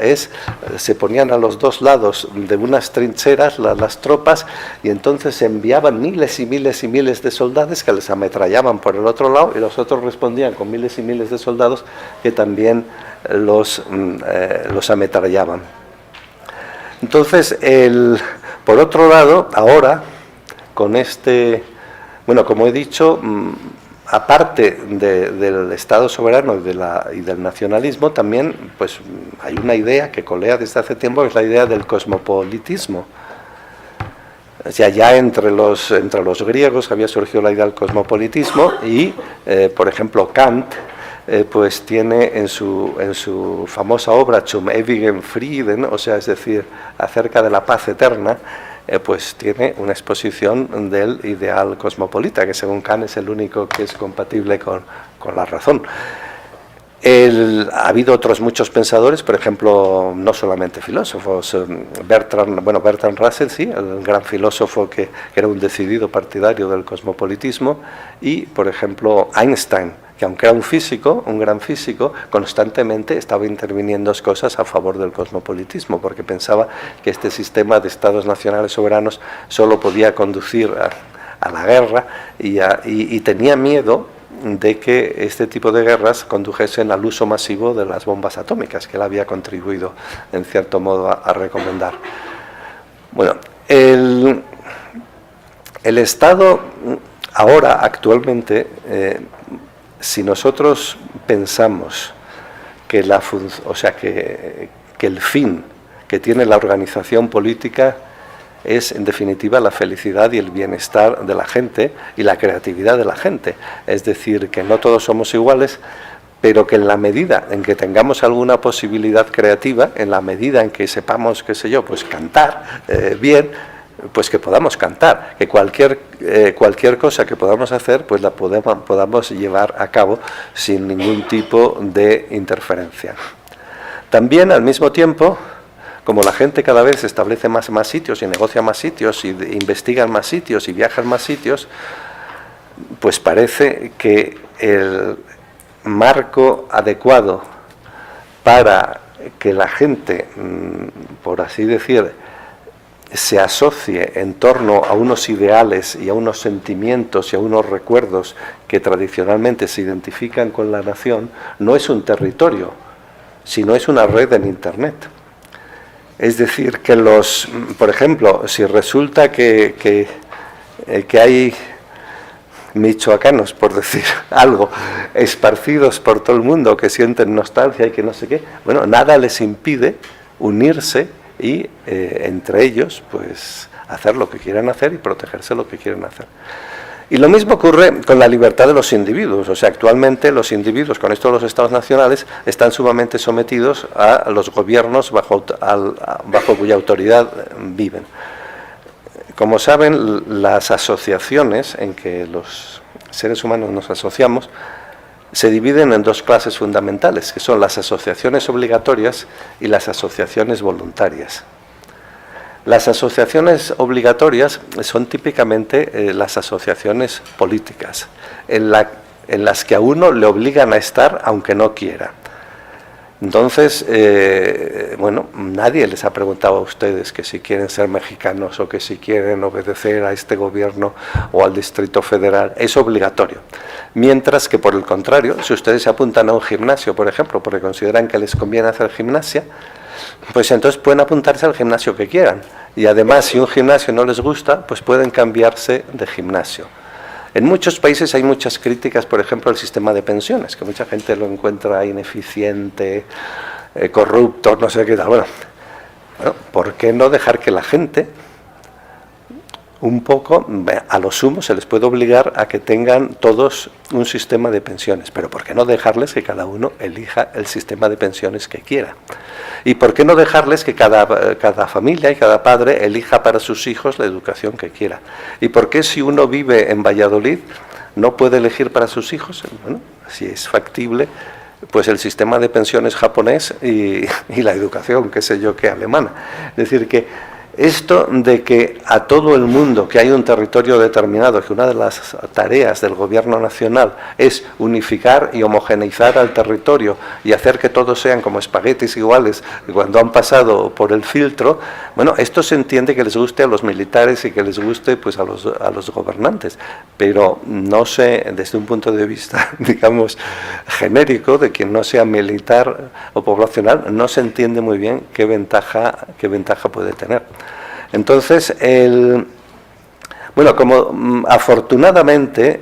se ponían a los dos lados de unas trincheras las tropas, y entonces se enviaban miles y miles y miles de soldados que les ametrallaban por el otro lado, y los otros respondían con miles y miles de soldados que también los ametrallaban. Entonces, por otro lado, ahora, con como he dicho, aparte del Estado soberano y del nacionalismo, también pues hay una idea que colea desde hace tiempo, que es la idea del cosmopolitismo. O sea, ya entre los griegos había surgido la idea del cosmopolitismo y, por ejemplo, Kant, pues tiene en su famosa obra Zum ewigen Frieden, o sea, es decir, acerca de la paz eterna, pues tiene una exposición del ideal cosmopolita, que según Kant es el único que es compatible con la razón. Ha habido otros muchos pensadores, por ejemplo, no solamente filósofos, Bertrand Russell, sí, el gran filósofo que era un decidido partidario del cosmopolitismo, y, por ejemplo, Einstein, que aunque era un gran físico, constantemente estaba interviniendo cosas a favor del cosmopolitismo, porque pensaba que este sistema de estados nacionales soberanos solo podía conducir a la guerra, y tenía miedo de que este tipo de guerras condujesen al uso masivo de las bombas atómicas, que él había contribuido en cierto modo a recomendar. Bueno, el Estado ahora, actualmente, si nosotros pensamos que el fin que tiene la organización política es, en definitiva, la felicidad y el bienestar de la gente y la creatividad de la gente, es decir, que no todos somos iguales, pero que en la medida en que tengamos alguna posibilidad creativa, en la medida en que sepamos, qué sé yo, pues cantar bien, pues que podamos cantar, que cualquier cosa que podamos hacer, pues la podamos llevar a cabo sin ningún tipo de interferencia. También, al mismo tiempo, como la gente cada vez establece más sitios y negocia más sitios y investiga en más sitios y viaja en más sitios, pues parece que el marco adecuado para que la gente, por así decir, se asocie en torno a unos ideales y a unos sentimientos y a unos recuerdos que tradicionalmente se identifican con la nación, no es un territorio, sino es una red en Internet. Es decir, que por ejemplo, si resulta que hay michoacanos, por decir algo, esparcidos por todo el mundo, que sienten nostalgia y que no sé qué, bueno, nada les impide unirse y entre ellos, pues, hacer lo que quieran hacer y protegerse lo que quieren hacer. Y lo mismo ocurre con la libertad de los individuos. O sea, actualmente los individuos, con esto de los estados nacionales, están sumamente sometidos a los gobiernos bajo cuya autoridad viven. Como saben, las asociaciones en que los seres humanos nos asociamos se dividen en dos clases fundamentales, que son las asociaciones obligatorias y las asociaciones voluntarias. Las asociaciones obligatorias son típicamente las asociaciones políticas, en las que a uno le obligan a estar aunque no quiera. Entonces, bueno, nadie les ha preguntado a ustedes que si quieren ser mexicanos o que si quieren obedecer a este gobierno o al Distrito Federal. Es obligatorio. Mientras que, por el contrario, si ustedes se apuntan a un gimnasio, por ejemplo, porque consideran que les conviene hacer gimnasia, pues entonces pueden apuntarse al gimnasio que quieran. Y además, si un gimnasio no les gusta, pues pueden cambiarse de gimnasio. En muchos países hay muchas críticas, por ejemplo, al sistema de pensiones, que mucha gente lo encuentra ineficiente, corrupto, no sé qué tal. Bueno, ¿por qué no dejar que la gente, un poco, a lo sumo se les puede obligar a que tengan todos un sistema de pensiones? Pero ¿por qué no dejarles que cada uno elija el sistema de pensiones que quiera? ¿Y por qué no dejarles que cada familia y cada padre elija para sus hijos la educación que quiera? ¿Y por qué si uno vive en Valladolid no puede elegir para sus hijos? Bueno, si es factible, pues el sistema de pensiones japonés y la educación, qué sé yo, qué alemana. Es decir, que esto de que a todo el mundo, que hay un territorio determinado, que una de las tareas del gobierno nacional es unificar y homogeneizar al territorio y hacer que todos sean como espaguetis iguales cuando han pasado por el filtro, bueno, esto se entiende que les guste a los militares y que les guste pues a los gobernantes, pero no sé, desde un punto de vista, digamos, genérico, de quien no sea militar o poblacional, no se entiende muy bien qué ventaja puede tener. Entonces, bueno, como afortunadamente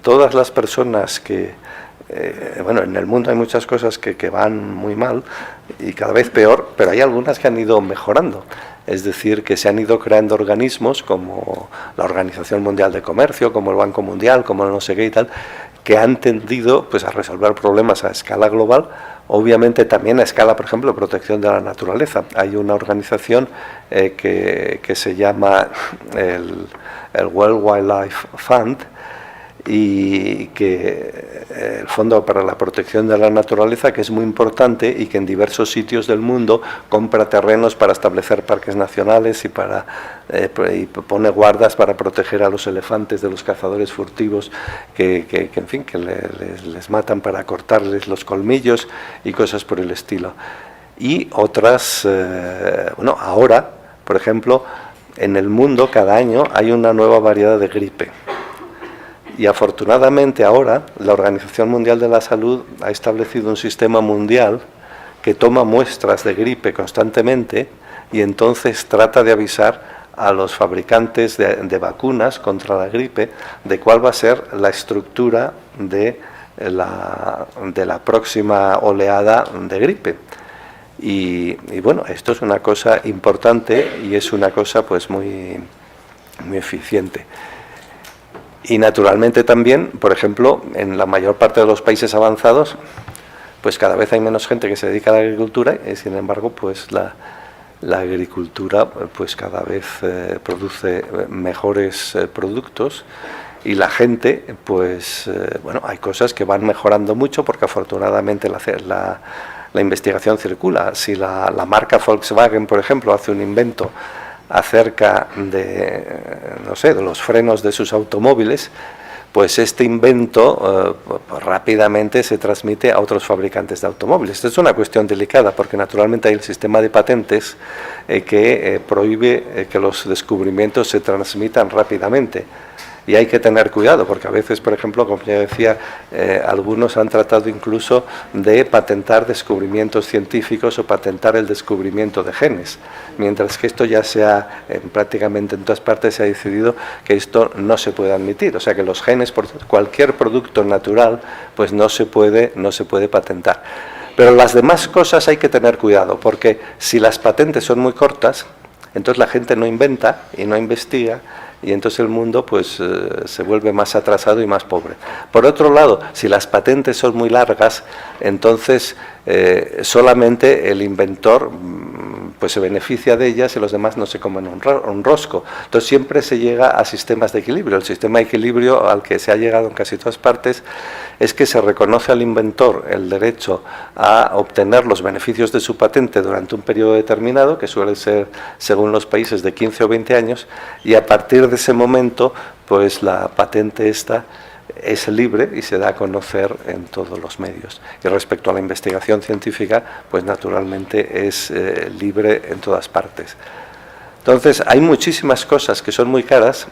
todas las personas que, bueno, en el mundo hay muchas cosas que van muy mal y cada vez peor, pero hay algunas que han ido mejorando. Es decir, que se han ido creando organismos como la Organización Mundial de Comercio, como el Banco Mundial, como el no sé qué y tal, que han tendido pues a resolver problemas a escala global, obviamente también a escala, por ejemplo, de protección de la naturaleza. Hay una organización que se llama el World Wildlife Fund, y que el Fondo para la Protección de la Naturaleza, que es muy importante y que en diversos sitios del mundo compra terrenos para establecer parques nacionales y pone guardas para proteger a los elefantes de los cazadores furtivos que en fin, que les matan para cortarles los colmillos y cosas por el estilo. Y otras, bueno, ahora, por ejemplo, en el mundo cada año hay una nueva variedad de gripe. Y afortunadamente ahora la Organización Mundial de la Salud ha establecido un sistema mundial que toma muestras de gripe constantemente y entonces trata de avisar a los fabricantes de vacunas contra la gripe de cuál va a ser la estructura de la próxima oleada de gripe. Y bueno, esto es una cosa importante y es una cosa pues muy eficiente. Y naturalmente también, por ejemplo, en la mayor parte de los países avanzados, pues cada vez hay menos gente que se dedica a la agricultura y sin embargo, pues la agricultura pues cada vez produce mejores productos y la gente, pues bueno, hay cosas que van mejorando mucho porque afortunadamente la investigación circula. Si la marca Volkswagen, por ejemplo, hace un invento acerca de, no sé, de los frenos de sus automóviles, pues este invento rápidamente se transmite a otros fabricantes de automóviles. Esto es una cuestión delicada porque naturalmente hay el sistema de patentes que prohíbe que los descubrimientos se transmitan rápidamente. Y hay que tener cuidado, porque a veces, por ejemplo, como ya decía, algunos han tratado incluso de patentar descubrimientos científicos o patentar el descubrimiento de genes, mientras que esto ya prácticamente en todas partes se ha decidido que esto no se puede admitir, o sea que los genes, por cualquier producto natural, pues no se puede patentar. Pero las demás cosas hay que tener cuidado, porque si las patentes son muy cortas, entonces la gente no inventa y no investiga, y entonces el mundo pues se vuelve más atrasado y más pobre. Por otro lado, si las patentes son muy largas, entonces solamente el inventor pues se beneficia de ellas y los demás no se comen un rosco. Entonces siempre se llega a sistemas de equilibrio. El sistema de equilibrio al que se ha llegado en casi todas partes es que se reconoce al inventor el derecho a obtener los beneficios de su patente durante un periodo determinado, que suele ser, según los países, de 15 o 20 años, y a partir de ese momento, pues la patente esta es libre y se da a conocer en todos los medios. Y respecto a la investigación científica, pues naturalmente es libre en todas partes. Entonces, hay muchísimas cosas que son muy caras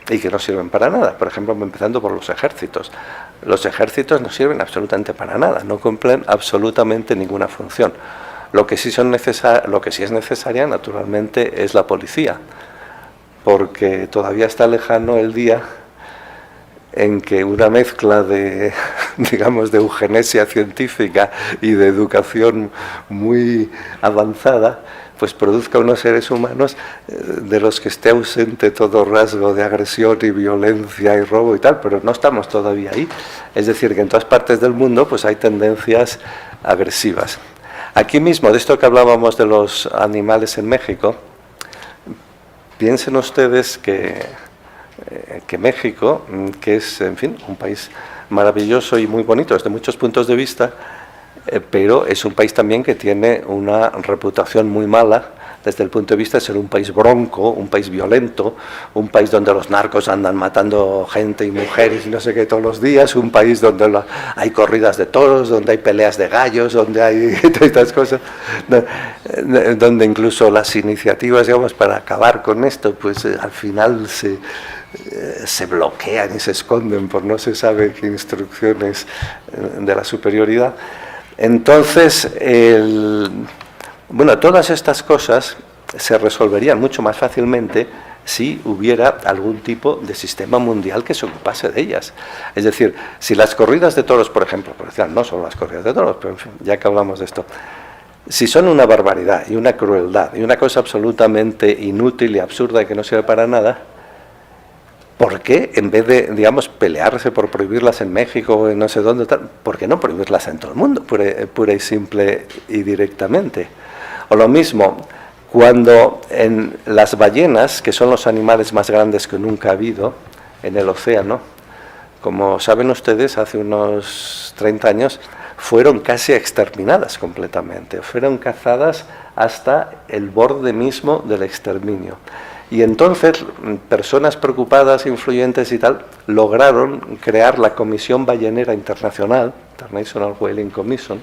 y que no sirven para nada. Por ejemplo, empezando por los ejércitos. Los ejércitos no sirven absolutamente para nada, no cumplen absolutamente ninguna función. Lo que sí es necesaria, naturalmente, es la policía, porque todavía está lejano el día en que una mezcla de, digamos, de eugenesia científica y de educación muy avanzada, pues produzca unos seres humanos de los que esté ausente todo rasgo de agresión y violencia y robo y tal, pero no estamos todavía ahí. Es decir, que en todas partes del mundo pues hay tendencias agresivas. Aquí mismo, de esto que hablábamos de los animales en México, piensen ustedes que México, que es, en fin, un país maravilloso y muy bonito desde muchos puntos de vista, pero es un país también que tiene una reputación muy mala desde el punto de vista de ser un país bronco, un país violento, un país donde los narcos andan matando gente y mujeres y no sé qué todos los días, un país donde hay corridas de toros, donde hay peleas de gallos, donde hay todas estas cosas, donde incluso las iniciativas, digamos, para acabar con esto, pues al final se bloquean y se esconden por no se sabe qué instrucciones de la superioridad. Entonces, bueno, todas estas cosas se resolverían mucho más fácilmente si hubiera algún tipo de sistema mundial que se ocupase de ellas. Es decir, si las corridas de toros, por ejemplo, no solo las corridas de toros, pero en fin, ya que hablamos de esto, si son una barbaridad y una crueldad y una cosa absolutamente inútil y absurda y que no sirve para nada, ¿por qué, en vez de, digamos, pelearse por prohibirlas en México o en no sé dónde, por qué no prohibirlas en todo el mundo, pura y simple y directamente? O lo mismo, cuando en las ballenas, que son los animales más grandes que nunca ha habido en el océano, como saben ustedes, hace unos 30 años, fueron casi exterminadas completamente, fueron cazadas hasta el borde mismo del exterminio. Y entonces, personas preocupadas, influyentes y tal, lograron crear la Comisión Ballenera Internacional, International Whaling Commission,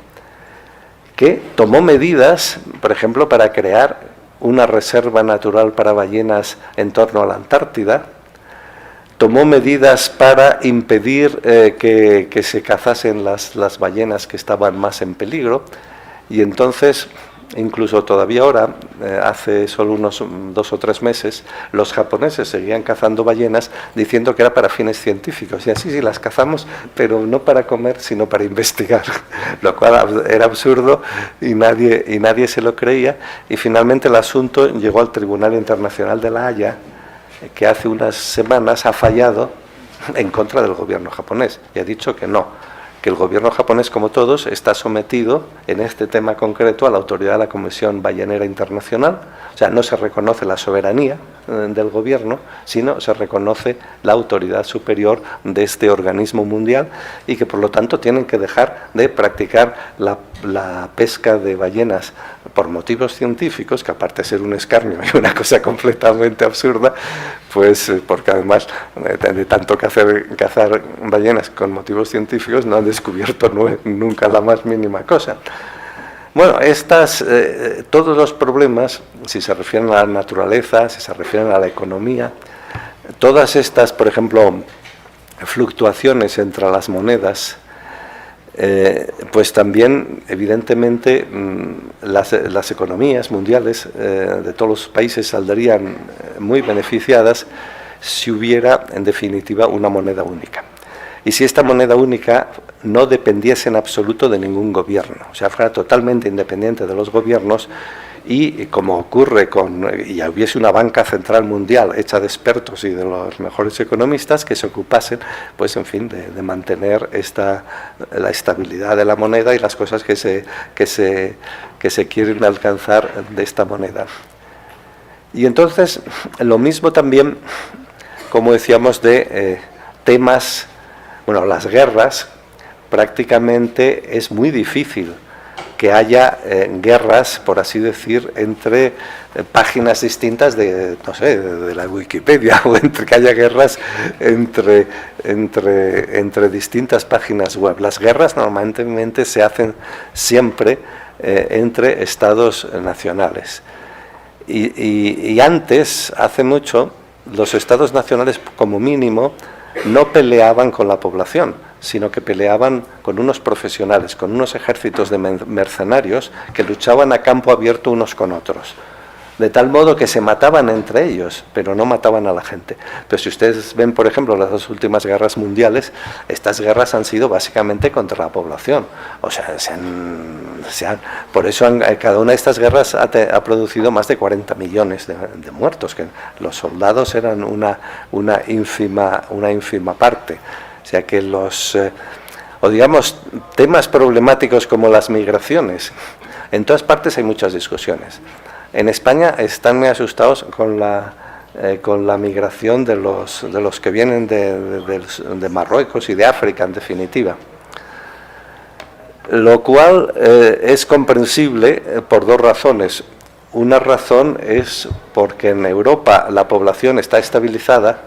que tomó medidas, por ejemplo, para crear una reserva natural para ballenas en torno a la Antártida, tomó medidas para impedir que se cazasen las ballenas que estaban más en peligro, y entonces, incluso todavía ahora, hace solo unos 2 o 3 meses, los japoneses seguían cazando ballenas diciendo que era para fines científicos. Y así sí las cazamos, pero no para comer, sino para investigar, lo cual era absurdo y nadie se lo creía. Y finalmente el asunto llegó al Tribunal Internacional de La Haya, que hace unas semanas ha fallado en contra del gobierno japonés y ha dicho que no, que el gobierno japonés, como todos, está sometido en este tema concreto a la autoridad de la Comisión Ballenera Internacional. O sea, no se reconoce la soberanía del gobierno, sino se reconoce la autoridad superior de este organismo mundial y que por lo tanto tienen que dejar de practicar la pesca de ballenas por motivos científicos, que aparte de ser un escarnio y una cosa completamente absurda, pues porque además de tanto cazar ballenas con motivos científicos no han descubierto nunca la más mínima cosa. Bueno, todos los problemas, si se refieren a la naturaleza, si se refieren a la economía, todas estas, por ejemplo, fluctuaciones entre las monedas, pues también, evidentemente, las economías mundiales de todos los países saldrían muy beneficiadas si hubiera, en definitiva, una moneda única. Y si esta moneda única no dependiese en absoluto de ningún gobierno, o sea, fuera totalmente independiente de los gobiernos, y como ocurre y hubiese una banca central mundial hecha de expertos y de los mejores economistas que se ocupasen, pues en fin, de mantener la estabilidad de la moneda y las cosas que se quieren alcanzar de esta moneda. Y entonces, lo mismo también, como decíamos, de temas, bueno, las guerras, prácticamente es muy difícil que haya guerras, por así decir, entre páginas distintas de, no sé, de la Wikipedia, o que haya guerras entre distintas páginas web. Las guerras normalmente se hacen siempre entre estados nacionales. Y antes, hace mucho, los estados nacionales, como mínimo, no peleaban con la población, sino que peleaban con unos profesionales, con unos ejércitos de mercenarios que luchaban a campo abierto unos con otros. De tal modo que se mataban entre ellos, pero no mataban a la gente. Pero si ustedes ven, por ejemplo, las dos últimas guerras mundiales, estas guerras han sido básicamente contra la población. O sea, por eso cada una de estas guerras ha producido más de 40 millones de muertos, que los soldados eran una ínfima parte. O sea que temas problemáticos como las migraciones, en todas partes hay muchas discusiones. En España están muy asustados con la migración de los que vienen de Marruecos y de África, en definitiva. Lo cual es comprensible por dos razones. Una razón es porque en Europa la población está estabilizada,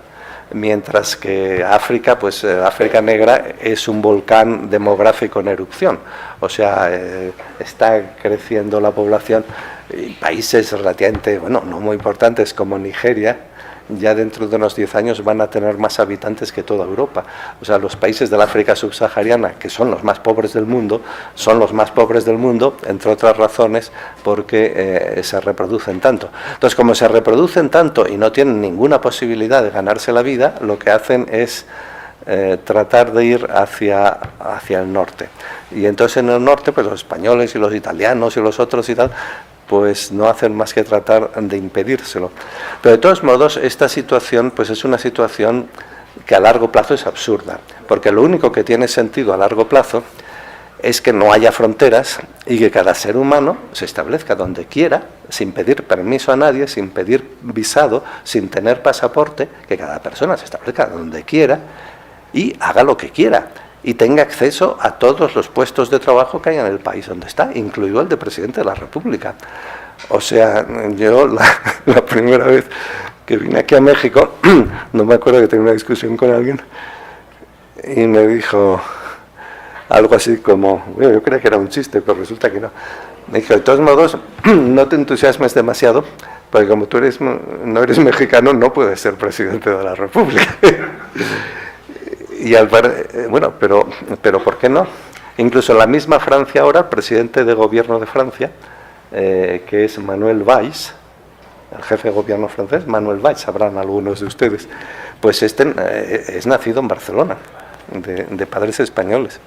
mientras que África, pues África Negra es un volcán demográfico en erupción. O sea, está creciendo la población. Y países relativamente, bueno, no muy importantes como Nigeria, ya dentro de unos 10 años van a tener más habitantes que toda Europa. O sea, los países del África subsahariana, que son los más pobres del mundo, son los más pobres del mundo, entre otras razones, porque se reproducen tanto. Entonces, como se reproducen tanto y no tienen ninguna posibilidad de ganarse la vida, lo que hacen es tratar de ir hacia el norte. Y entonces en el norte, pues los españoles y los italianos y los otros y tal, pues no hacen más que tratar de impedírselo. Pero de todos modos, esta situación pues es una situación que a largo plazo es absurda, porque lo único que tiene sentido a largo plazo es que no haya fronteras y que cada ser humano se establezca donde quiera, sin pedir permiso a nadie, sin pedir visado, sin tener pasaporte, que cada persona se establezca donde quiera y haga lo que quiera, y tenga acceso a todos los puestos de trabajo que hay en el país donde está, incluido el de presidente de la República. O sea, yo la primera vez que vine aquí a México, no me acuerdo que tenía una discusión con alguien, y me dijo algo así como, bueno, yo creía que era un chiste, pero resulta que no. Me dijo, de todos modos, no te entusiasmes demasiado, porque como tú no eres mexicano, no puedes ser presidente de la República. Y bueno, pero ¿por qué no? Incluso en la misma Francia ahora, el presidente de gobierno de Francia, que es Manuel Valls, el jefe de gobierno francés, Manuel Valls, sabrán algunos de ustedes, pues es nacido en Barcelona, de padres españoles.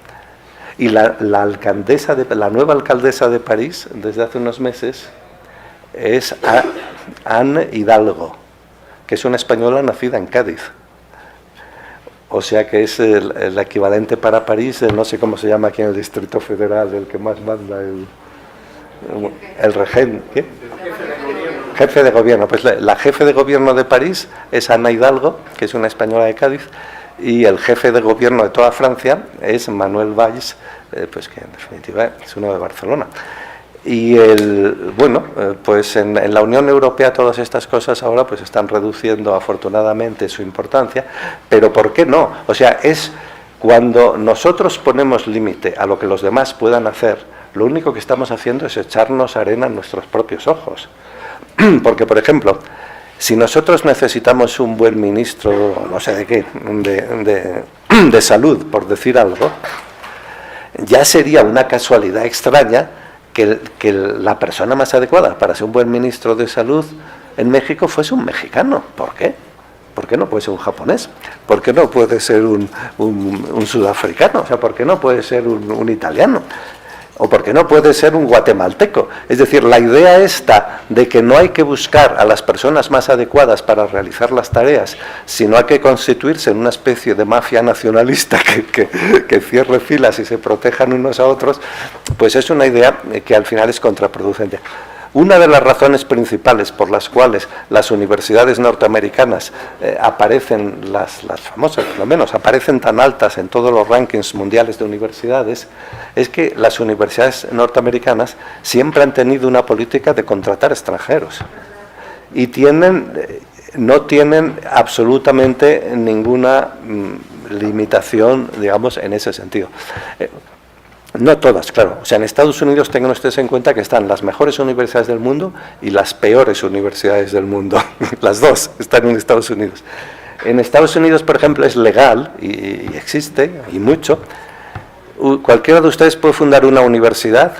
Y la nueva alcaldesa de París, desde hace unos meses, es Anne Hidalgo, que es una española nacida en Cádiz. O sea que es el equivalente para París, no sé cómo se llama aquí en el Distrito Federal, el que más manda, el regente, ¿qué? Jefe de gobierno. Pues la jefe de gobierno de París es Ana Hidalgo, que es una española de Cádiz, y el jefe de gobierno de toda Francia es Manuel Valls, pues que en definitiva es uno de Barcelona. Y pues en la Unión Europea todas estas cosas ahora pues están reduciendo afortunadamente su importancia, pero ¿por qué no? O sea, es cuando nosotros ponemos límite a lo que los demás puedan hacer, lo único que estamos haciendo es echarnos arena en nuestros propios ojos. Porque, por ejemplo, si nosotros necesitamos un buen ministro, no sé de qué, de salud, por decir algo, ya sería una casualidad extraña que la persona más adecuada para ser un buen ministro de salud en México fuese un mexicano. ¿Por qué? ¿Por qué no puede ser un japonés? ¿Por qué no puede ser un sudafricano? O sea, ¿por qué no puede ser un italiano? ¿O por qué no puede ser un guatemalteco? Es decir, la idea esta de que no hay que buscar a las personas más adecuadas para realizar las tareas, sino hay que constituirse en una especie de mafia nacionalista que cierre filas y se protejan unos a otros, pues es una idea que al final es contraproducente. Una de las razones principales por las cuales las universidades norteamericanas aparecen, las famosas por lo menos, aparecen tan altas en todos los rankings mundiales de universidades, es que las universidades norteamericanas siempre han tenido una política de contratar extranjeros y no tienen absolutamente ninguna limitación, digamos, en ese sentido. No todas, claro. O sea, en Estados Unidos tengan ustedes en cuenta que están las mejores universidades del mundo y las peores universidades del mundo. Las dos están en Estados Unidos. En Estados Unidos, por ejemplo, es legal y existe, y mucho. Cualquiera de ustedes puede fundar una universidad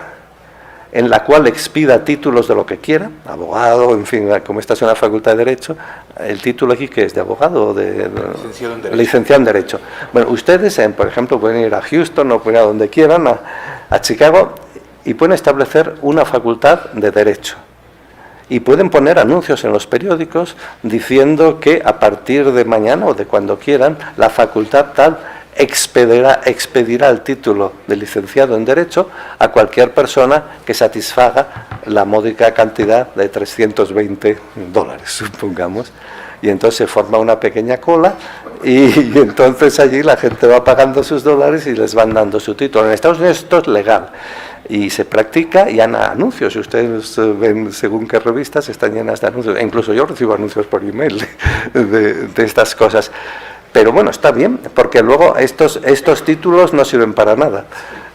en la cual expida títulos de lo que quiera, abogado, en fin, como esta es una facultad de Derecho, el título aquí que es de abogado o de licenciado en Derecho. Bueno, ustedes, por ejemplo, pueden ir a Houston o pueden ir a donde quieran, a Chicago, y pueden establecer una facultad de Derecho. Y pueden poner anuncios en los periódicos diciendo que a partir de mañana o de cuando quieran, la facultad tal expedirá el título de licenciado en Derecho a cualquier persona que satisfaga la módica cantidad de $320, supongamos. Y entonces se forma una pequeña cola y entonces allí la gente va pagando sus dólares y les van dando su título. En Estados Unidos esto es legal y se practica y han anuncios. Si ustedes ven según qué revistas están llenas de anuncios. E incluso yo recibo anuncios por email de estas cosas. Pero bueno, está bien, porque luego estos títulos no sirven para nada.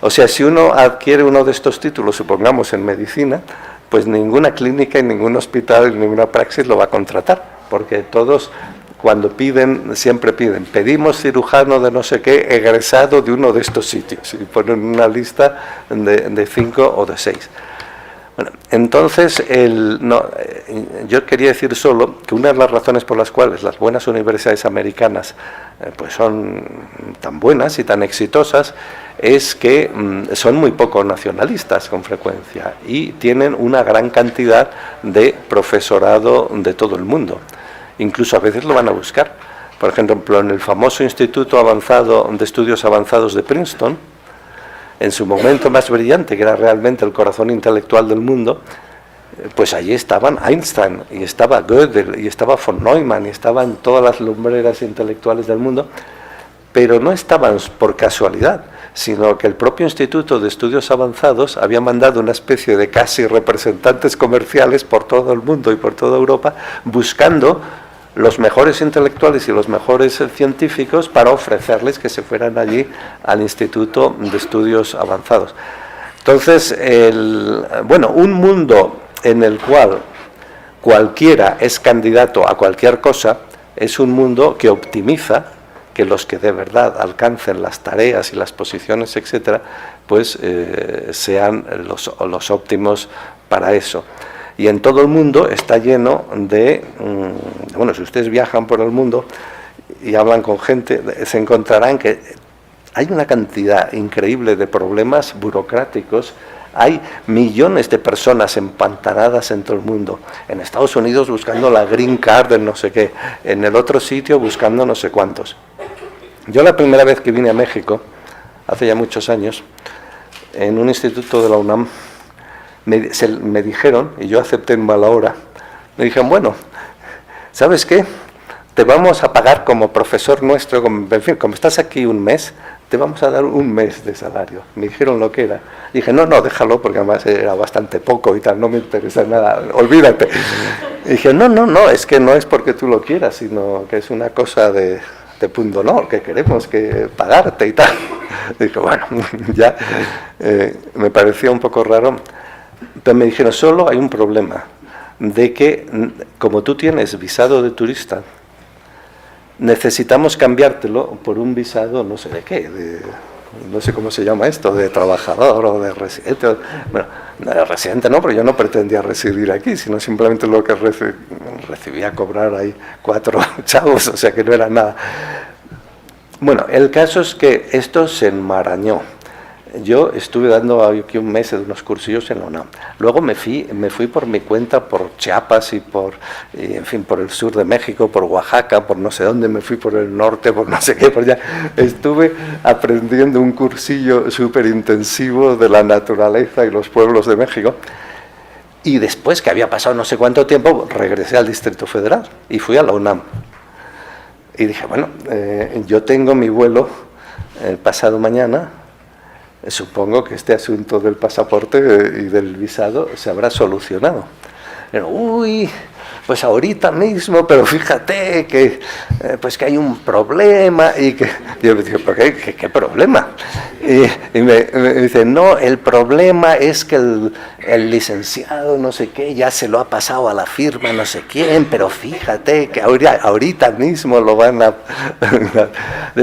O sea, si uno adquiere uno de estos títulos, supongamos en medicina, pues ninguna clínica y ningún hospital y ninguna praxis lo va a contratar, porque todos cuando piden, siempre piden, pedimos cirujano de no sé qué, egresado de uno de estos sitios, y ponen una lista de 5 o de 6. Bueno, entonces, yo quería decir solo que una de las razones por las cuales las buenas universidades americanas pues son tan buenas y tan exitosas es que son muy poco nacionalistas con frecuencia y tienen una gran cantidad de profesorado de todo el mundo. Incluso a veces lo van a buscar. Por ejemplo, en el famoso Instituto Avanzado de Estudios Avanzados de Princeton, en su momento más brillante, que era realmente el corazón intelectual del mundo, pues allí estaban Einstein, y estaba Gödel, y estaba von Neumann, y estaban todas las lumbreras intelectuales del mundo, pero no estaban por casualidad, sino que el propio Instituto de Estudios Avanzados había mandado una especie de casi representantes comerciales por todo el mundo y por toda Europa, buscando los mejores intelectuales y los mejores científicos para ofrecerles que se fueran allí al Instituto de Estudios Avanzados. Entonces, un mundo en el cual cualquiera es candidato a cualquier cosa es un mundo que optimiza que los que de verdad alcancen las tareas y las posiciones, etcétera, pues sean los óptimos para eso. Y en todo el mundo está lleno de, si ustedes viajan por el mundo y hablan con gente, se encontrarán que hay una cantidad increíble de problemas burocráticos. Hay millones de personas empantanadas en todo el mundo. En Estados Unidos buscando la green card en no sé qué, en el otro sitio buscando no sé cuántos. Yo la primera vez que vine a México, hace ya muchos años, en un instituto de la UNAM, me dijeron, y yo acepté en mala hora, me dijeron, bueno, ¿sabes qué? Te vamos a pagar como profesor nuestro, en fin, como estás aquí un mes, te vamos a dar un mes de salario. Me dijeron lo que era. Dije, no, déjalo, porque además era bastante poco y tal, no me interesa nada, olvídate. Dije, no, es que no es porque tú lo quieras, sino que es una cosa de punto honor, que queremos que pagarte y tal. Dije, bueno, ya me pareció un poco raro. Pero me dijeron, solo hay un problema, de que como tú tienes visado de turista, necesitamos cambiártelo por un visado no sé de qué, no sé cómo se llama esto, de trabajador o de residente. Bueno, de residente no, pero yo no pretendía residir aquí, sino simplemente lo que recibía cobrar ahí 4 chavos, o sea que no era nada. Bueno, el caso es que esto se enmarañó. Yo estuve dando aquí un mes de unos cursillos en la UNAM. Luego me fui por mi cuenta por Chiapas y en fin, por el sur de México, por Oaxaca, por no sé dónde, me fui por el norte, por no sé qué, por allá. Estuve aprendiendo un cursillo súper intensivo de la naturaleza y los pueblos de México. Y después, que había pasado no sé cuánto tiempo, regresé al Distrito Federal y fui a la UNAM. Y dije, bueno, yo tengo mi vuelo pasado mañana, supongo que este asunto del pasaporte y del visado se habrá solucionado. Pero, uy, pues ahorita mismo, pero fíjate que, pues que hay un problema. Y que yo me dije, ¿pero qué problema? Y me dice, no, el problema es que el licenciado no sé qué ya se lo ha pasado a la firma no sé quién, pero fíjate que ahorita mismo lo van a...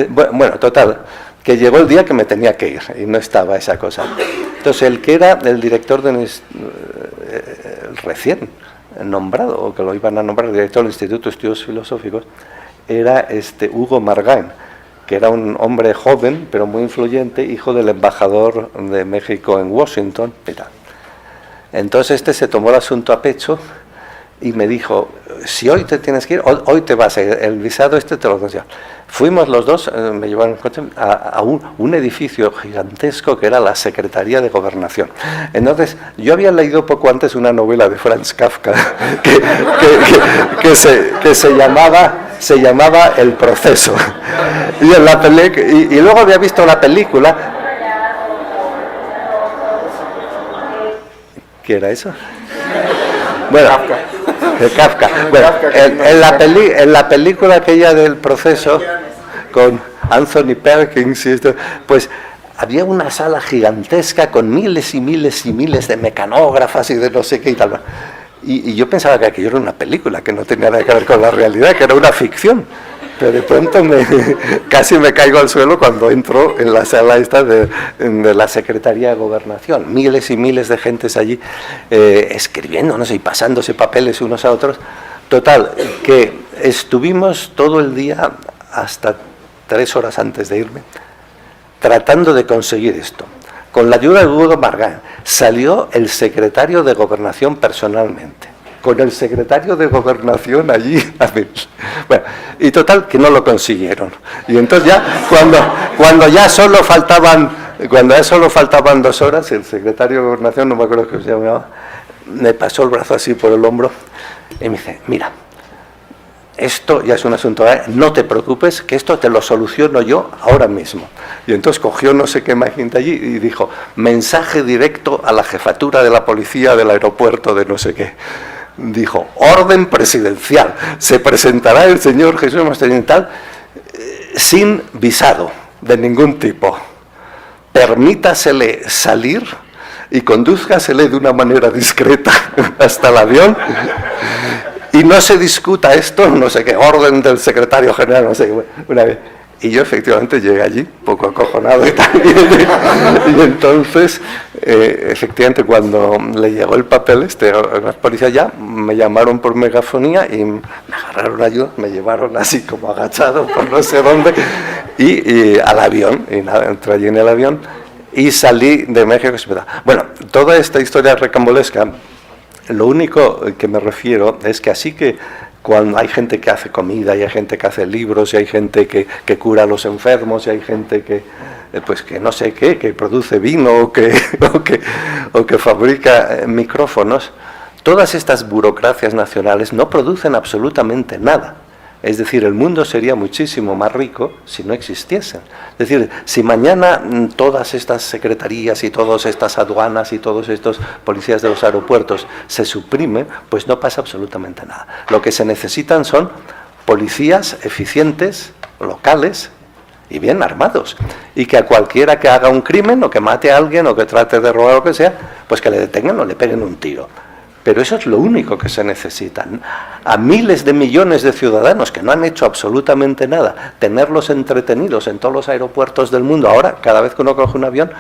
Bueno, total, que llegó el día que me tenía que ir y no estaba esa cosa. Entonces, el que era el director de recién nombrado, o que lo iban a nombrar director del Instituto de Estudios Filosóficos, era Hugo Margain, que era un hombre joven, pero muy influyente, hijo del embajador de México en Washington, y tal. Entonces se tomó el asunto a pecho y me dijo, si hoy te tienes que ir, hoy te vas, el visado te lo consigo. Fuimos los dos, me llevaron en coche a un edificio gigantesco que era la Secretaría de Gobernación. Entonces, yo había leído poco antes una novela de Franz Kafka que se llamaba El Proceso. Y luego había visto la película. ¿Qué era eso? Bueno, de Kafka. Bueno, en la película aquella del Proceso, con Anthony Perkins, pues había una sala gigantesca con miles y miles y miles de mecanógrafas y de no sé qué y tal. Y yo pensaba que aquello era una película, que no tenía nada que ver con la realidad, que era una ficción. Pero de pronto casi me caigo al suelo cuando entro en la sala esta de la Secretaría de Gobernación. Miles y miles de gentes allí escribiendo, no sé, y pasándose papeles unos a otros. Total, que estuvimos todo el día, hasta 3 horas antes de irme, tratando de conseguir esto. Con la ayuda de Hugo Margain salió el secretario de Gobernación personalmente. Con el secretario de Gobernación allí, bueno, y total que no lo consiguieron. Y entonces ya, cuando ya solo faltaban 2 horas, el secretario de Gobernación, no me acuerdo cómo se llamaba, me pasó el brazo así por el hombro y me dice, mira, esto ya es un asunto, no te preocupes, que esto te lo soluciono yo ahora mismo. Y entonces cogió no sé qué imagen de allí y dijo, mensaje directo a la jefatura de la policía del aeropuerto de no sé qué. Dijo, orden presidencial, se presentará el señor Jesús Mosterín sin visado de ningún tipo. Permítasele salir y condúzcasele de una manera discreta hasta el avión y no se discuta esto, no sé qué, orden del secretario general, no sé, una vez. Y yo efectivamente llegué allí, poco acojonado y tal. Y entonces, efectivamente, cuando le llegó el papel, las policías ya me llamaron por megafonía y me agarraron ayuda, me llevaron así como agachado por no sé dónde, y al avión, y nada, entré allí en el avión y salí de México. Bueno, toda esta historia recambolesca, lo único que me refiero es que así que cuando hay gente que hace comida, y hay gente que hace libros, y hay gente que cura a los enfermos, y hay gente que, pues que no sé qué, que produce vino o que fabrica micrófonos, todas estas burocracias nacionales no producen absolutamente nada. Es decir, el mundo sería muchísimo más rico si no existiesen. Es decir, si mañana todas estas secretarías y todas estas aduanas y todos estos policías de los aeropuertos se suprimen, pues no pasa absolutamente nada. Lo que se necesitan son policías eficientes, locales y bien armados. Y que a cualquiera que haga un crimen o que mate a alguien o que trate de robar o lo que sea, pues que le detengan o le peguen un tiro. Pero eso es lo único que se necesita. A miles de millones de ciudadanos que no han hecho absolutamente nada, tenerlos entretenidos en todos los aeropuertos del mundo. Ahora, cada vez que uno coge un avión,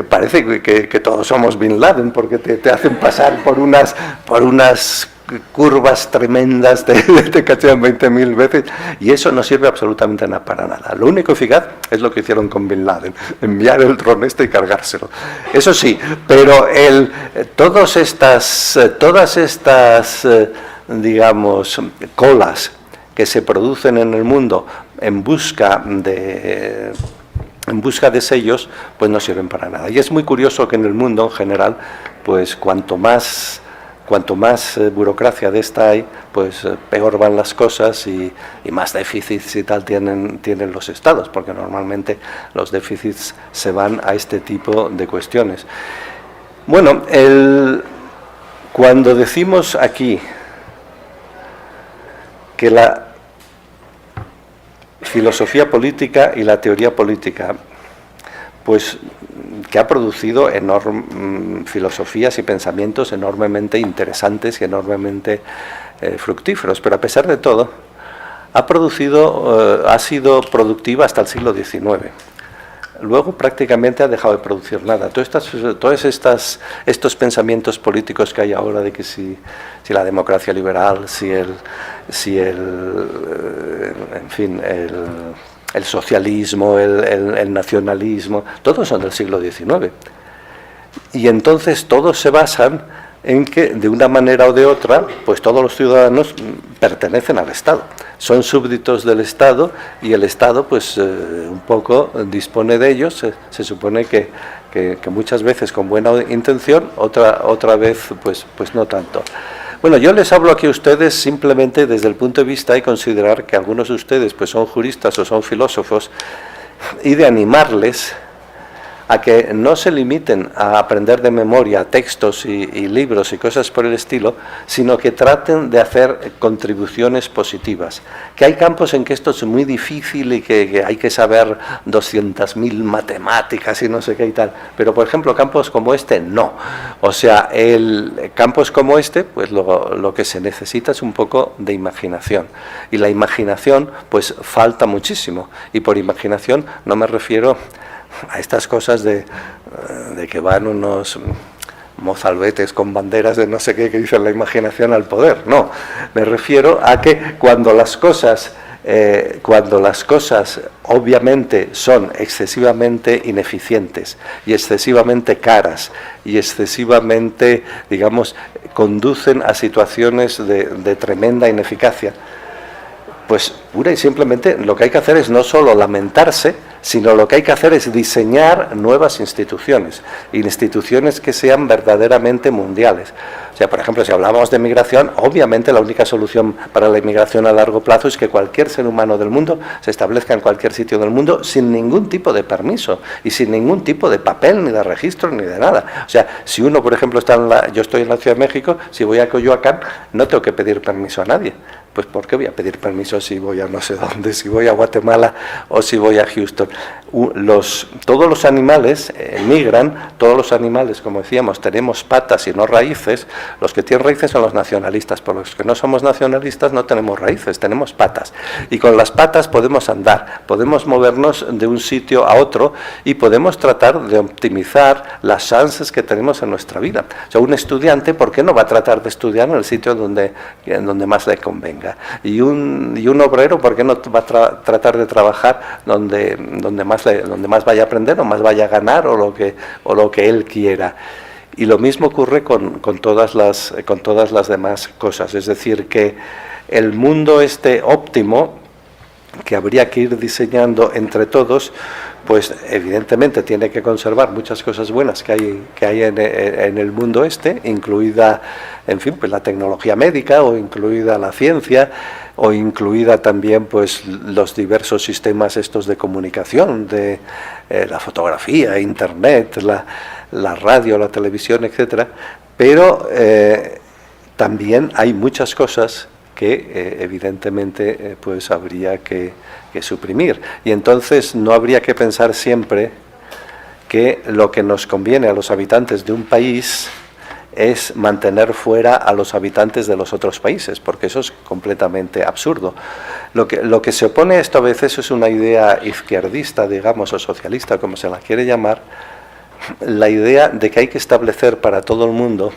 parece que todos somos Bin Laden, porque te hacen pasar por unas curvas tremendas, te cachean 20.000 veces, y eso no sirve absolutamente para nada. Lo único eficaz es lo que hicieron con Bin Laden, enviar el dron y cargárselo. Eso sí, pero todas estas digamos, colas que se producen en el mundo en busca de sellos, pues no sirven para nada. Y es muy curioso que en el mundo en general, pues cuanto más cuanto más burocracia de esta hay, pues peor van las cosas y más déficits y tal tienen los estados, porque normalmente los déficits se van a este tipo de cuestiones. Bueno, cuando decimos aquí que la filosofía política y la teoría política, pues que ha producido filosofías y pensamientos enormemente interesantes y enormemente fructíferos, pero a pesar de todo ha sido productiva hasta el siglo XIX. Luego prácticamente ha dejado de producir nada. Todos estos pensamientos políticos que hay ahora de que si la democracia liberal, en fin, el socialismo, el nacionalismo, todos son del siglo XIX. Y entonces todos se basan en que de una manera o de otra, pues todos los ciudadanos pertenecen al Estado, son súbditos del Estado y el Estado pues un poco dispone de ellos, se supone que muchas veces con buena intención, otra vez pues no tanto. Bueno, yo les hablo aquí a ustedes simplemente desde el punto de vista de considerar que algunos de ustedes pues son juristas o son filósofos y de animarles a que no se limiten a aprender de memoria textos y libros y cosas por el estilo, sino que traten de hacer contribuciones positivas. Que hay campos en que esto es muy difícil y que hay que saber 200.000 matemáticas y no sé qué y tal, pero por ejemplo campos como este no. O sea, campos como este, pues lo que se necesita es un poco de imaginación. Y la imaginación pues falta muchísimo. Y por imaginación no me refiero a estas cosas de que van unos mozalbetes con banderas de no sé qué que dicen la imaginación al poder. No, me refiero a que cuando las cosas obviamente son excesivamente ineficientes y excesivamente caras y excesivamente, digamos, conducen a situaciones de tremenda ineficacia, pues pura y simplemente lo que hay que hacer es no solo lamentarse, sino lo que hay que hacer es diseñar nuevas instituciones que sean verdaderamente mundiales. O sea, por ejemplo, si hablamos de migración, obviamente la única solución para la inmigración a largo plazo es que cualquier ser humano del mundo se establezca en cualquier sitio del mundo sin ningún tipo de permiso y sin ningún tipo de papel, ni de registro, ni de nada. O sea, si uno, por ejemplo, yo estoy en la Ciudad de México, si voy a Coyoacán, no tengo que pedir permiso a nadie. Pues ¿por qué voy a pedir permiso si voy a no sé dónde, si voy a Guatemala o si voy a Houston? Todos los animales migran, todos los animales, como decíamos, tenemos patas y no raíces. Los que tienen raíces son los nacionalistas, por los que no somos nacionalistas no tenemos raíces, tenemos patas. Y con las patas podemos andar, podemos movernos de un sitio a otro y podemos tratar de optimizar las chances que tenemos en nuestra vida. O sea, un estudiante, ¿por qué no va a tratar de estudiar en el sitio donde más le convenga? Y un obrero, ¿por qué no va a tratar de trabajar donde más vaya a aprender o más vaya a ganar o lo que él quiera? Y lo mismo ocurre con todas las demás cosas. Es decir, que el mundo óptimo que habría que ir diseñando entre todos, pues evidentemente tiene que conservar muchas cosas buenas que hay en el mundo incluida, en fin, pues la tecnología médica, o incluida la ciencia, o incluida también pues los diversos sistemas estos de comunicación, de la fotografía, internet, la radio, la televisión, etcétera. Pero también hay muchas cosas que evidentemente pues habría que suprimir, y entonces no habría que pensar siempre que lo que nos conviene a los habitantes de un país es mantener fuera a los habitantes de los otros países, porque eso es completamente absurdo. Lo que se opone a esto a veces es una idea izquierdista, digamos, o socialista, como se la quiere llamar, la idea de que hay que establecer para todo el mundo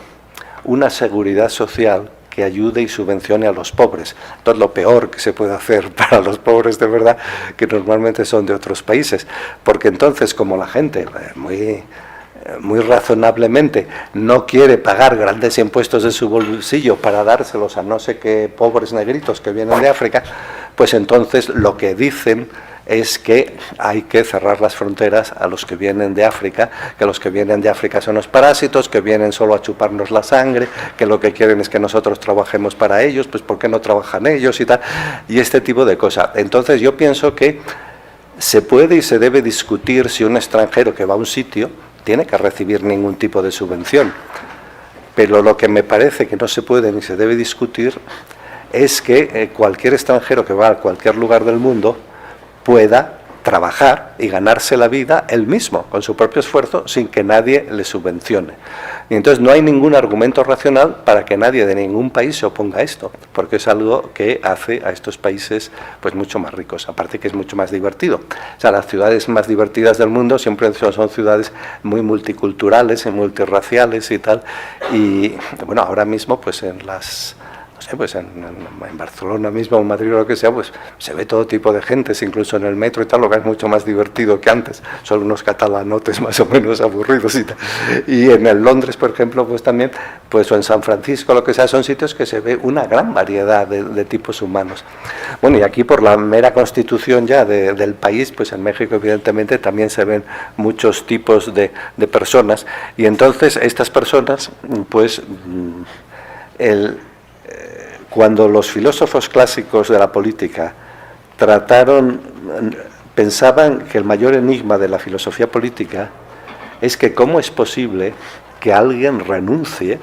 una seguridad social que ayude y subvencione a los pobres. Entonces, lo peor que se puede hacer para los pobres de verdad, que normalmente son de otros países, porque entonces, como la gente muy razonablemente no quiere pagar grandes impuestos de su bolsillo para dárselos a no sé qué pobres negritos que vienen de África, pues entonces lo que dicen es que hay que cerrar las fronteras a los que vienen de África, que los que vienen de África son los parásitos, que vienen solo a chuparnos la sangre, que lo que quieren es que nosotros trabajemos para ellos, pues ¿por qué no trabajan ellos y tal? Y este tipo de cosas. Entonces yo pienso que se puede y se debe discutir si un extranjero que va a un sitio tiene que recibir ningún tipo de subvención. Pero lo que me parece que no se puede ni se debe discutir es que cualquier extranjero que va a cualquier lugar del mundo pueda trabajar y ganarse la vida él mismo, con su propio esfuerzo, sin que nadie le subvencione. Y entonces no hay ningún argumento racional para que nadie de ningún país se oponga a esto, porque es algo que hace a estos países pues mucho más ricos, aparte que es mucho más divertido. O sea, las ciudades más divertidas del mundo siempre son ciudades muy multiculturales y multirraciales y tal, y bueno, ahora mismo pues en las... no sé, pues en Barcelona mismo, en Madrid o lo que sea, pues se ve todo tipo de gentes, incluso en el metro y tal, lo que es mucho más divertido que antes, son unos catalanotes más o menos aburridos y tal. Y en el Londres, por ejemplo, pues también, pues o en San Francisco, lo que sea, son sitios que se ve una gran variedad de tipos humanos. Bueno, y aquí por la mera constitución ya del país, pues en México evidentemente también se ven muchos tipos de personas, y entonces estas personas, pues cuando los filósofos clásicos de la política pensaban que el mayor enigma de la filosofía política es que cómo es posible que alguien renuncie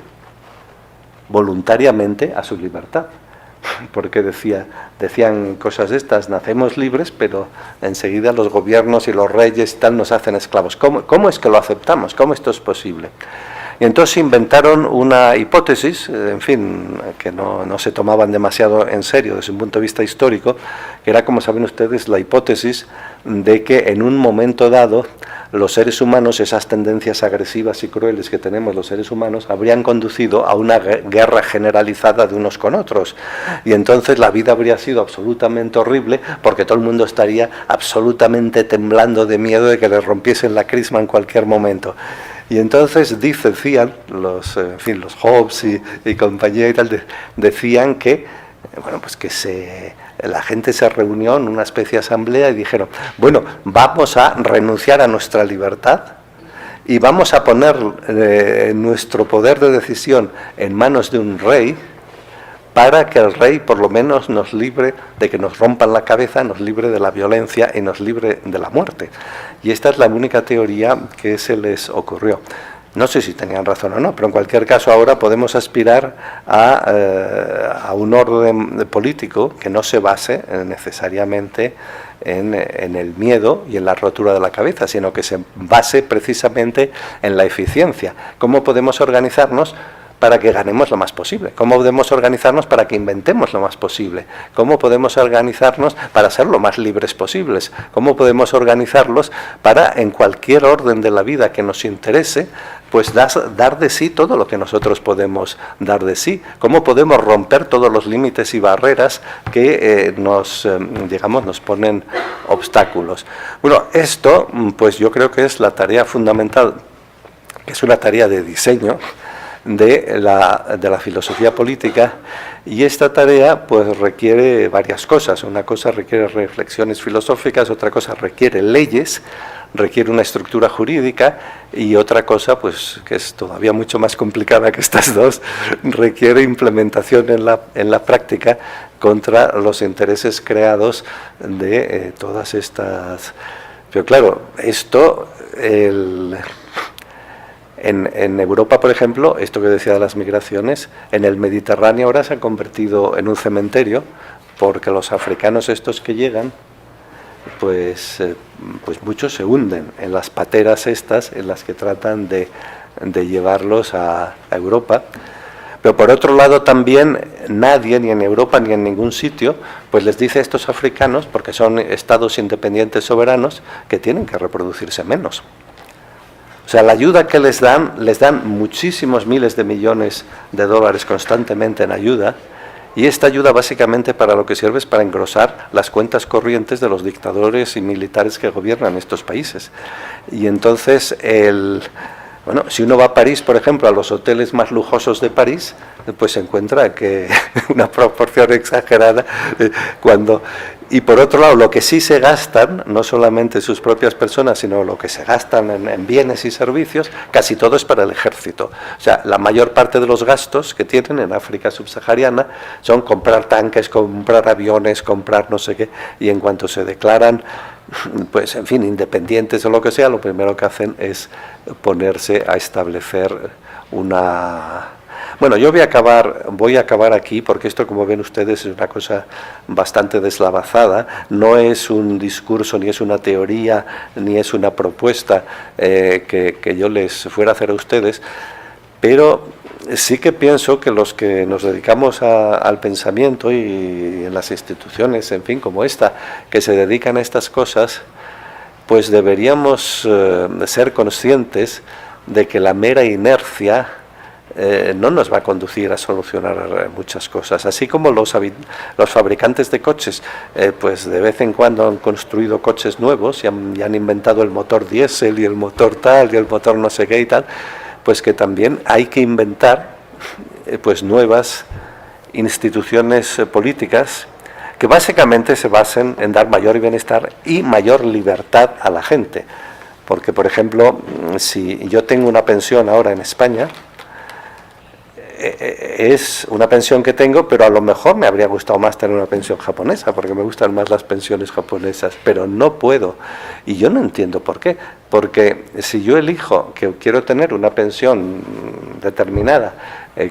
voluntariamente a su libertad. Porque decían cosas de estas, nacemos libres, pero enseguida los gobiernos y los reyes y tal nos hacen esclavos. ¿Cómo es que lo aceptamos? ¿Cómo esto es posible? Y entonces inventaron una hipótesis, en fin, que no se tomaban demasiado en serio desde un punto de vista histórico, que era, como saben ustedes, la hipótesis de que en un momento dado los seres humanos, esas tendencias agresivas y crueles que tenemos los seres humanos, habrían conducido a una guerra generalizada de unos con otros. Y entonces la vida habría sido absolutamente horrible, porque todo el mundo estaría absolutamente temblando de miedo de que les rompiesen la crisma en cualquier momento. Y entonces decían los Hobbes y compañía y tal, decían que, bueno, pues que la gente se reunió en una especie de asamblea y dijeron, bueno, vamos a renunciar a nuestra libertad y vamos a poner nuestro poder de decisión en manos de un rey, para que el rey por lo menos nos libre de que nos rompan la cabeza, nos libre de la violencia y nos libre de la muerte. Y esta es la única teoría que se les ocurrió. No sé si tenían razón o no, pero en cualquier caso ahora podemos aspirar a un orden político que no se base necesariamente en el miedo y en la rotura de la cabeza, sino que se base precisamente en la eficiencia. ¿Cómo podemos organizarnos para que ganemos lo más posible? ¿Cómo podemos organizarnos para que inventemos lo más posible? ¿Cómo podemos organizarnos para ser lo más libres posibles? ¿Cómo podemos organizarlos para, en cualquier orden de la vida que nos interese, pues dar de sí todo lo que nosotros podemos dar de sí? ¿Cómo podemos romper todos los límites y barreras que nos ponen obstáculos? Bueno, esto pues yo creo que es la tarea fundamental, que es una tarea de diseño de la filosofía política, y esta tarea pues requiere varias cosas. Una cosa requiere reflexiones filosóficas, otra cosa requiere leyes, requiere una estructura jurídica, y otra cosa, pues que es todavía mucho más complicada que estas dos, requiere implementación en la práctica contra los intereses creados de todas estas. Pero claro, esto en Europa, por ejemplo, esto que decía de las migraciones, en el Mediterráneo ahora se ha convertido en un cementerio, porque los africanos estos que llegan, pues muchos se hunden en las pateras estas en las que tratan de llevarlos a Europa. Pero por otro lado también nadie, ni en Europa ni en ningún sitio, pues les dice a estos africanos, porque son estados independientes soberanos, que tienen que reproducirse menos. O sea, la ayuda que les dan muchísimos miles de millones de dólares constantemente en ayuda, y esta ayuda básicamente para lo que sirve es para engrosar las cuentas corrientes de los dictadores y militares que gobiernan estos países. Y entonces, si uno va a París, por ejemplo, a los hoteles más lujosos de París, pues se encuentra que una proporción exagerada, Y por otro lado, lo que sí se gastan, no solamente sus propias personas, sino lo que se gastan en bienes y servicios, casi todo es para el ejército. O sea, la mayor parte de los gastos que tienen en África subsahariana son comprar tanques, comprar aviones, comprar no sé qué, y en cuanto se declaran, pues en fin, independientes o lo que sea, lo primero que hacen es ponerse a establecer una... Bueno, yo voy a acabar aquí, porque esto, como ven ustedes, es una cosa bastante deslavazada, no es un discurso, ni es una teoría, ni es una propuesta que yo les fuera a hacer a ustedes, pero sí que pienso que los que nos dedicamos al pensamiento y en las instituciones, en fin, como esta, que se dedican a estas cosas, pues deberíamos ser conscientes de que la mera inercia no nos va a conducir a solucionar muchas cosas. Así como los fabricantes de coches, pues de vez en cuando han construido coches nuevos y han inventado el motor diésel y el motor tal y el motor no sé qué y tal, pues que también hay que inventar pues nuevas instituciones políticas que básicamente se basen en dar mayor bienestar y mayor libertad a la gente. Porque, por ejemplo, si yo tengo una pensión ahora en España, es una pensión que tengo, pero a lo mejor me habría gustado más tener una pensión japonesa, porque me gustan más las pensiones japonesas, pero no puedo. Y yo no entiendo por qué. Porque si yo elijo que quiero tener una pensión determinada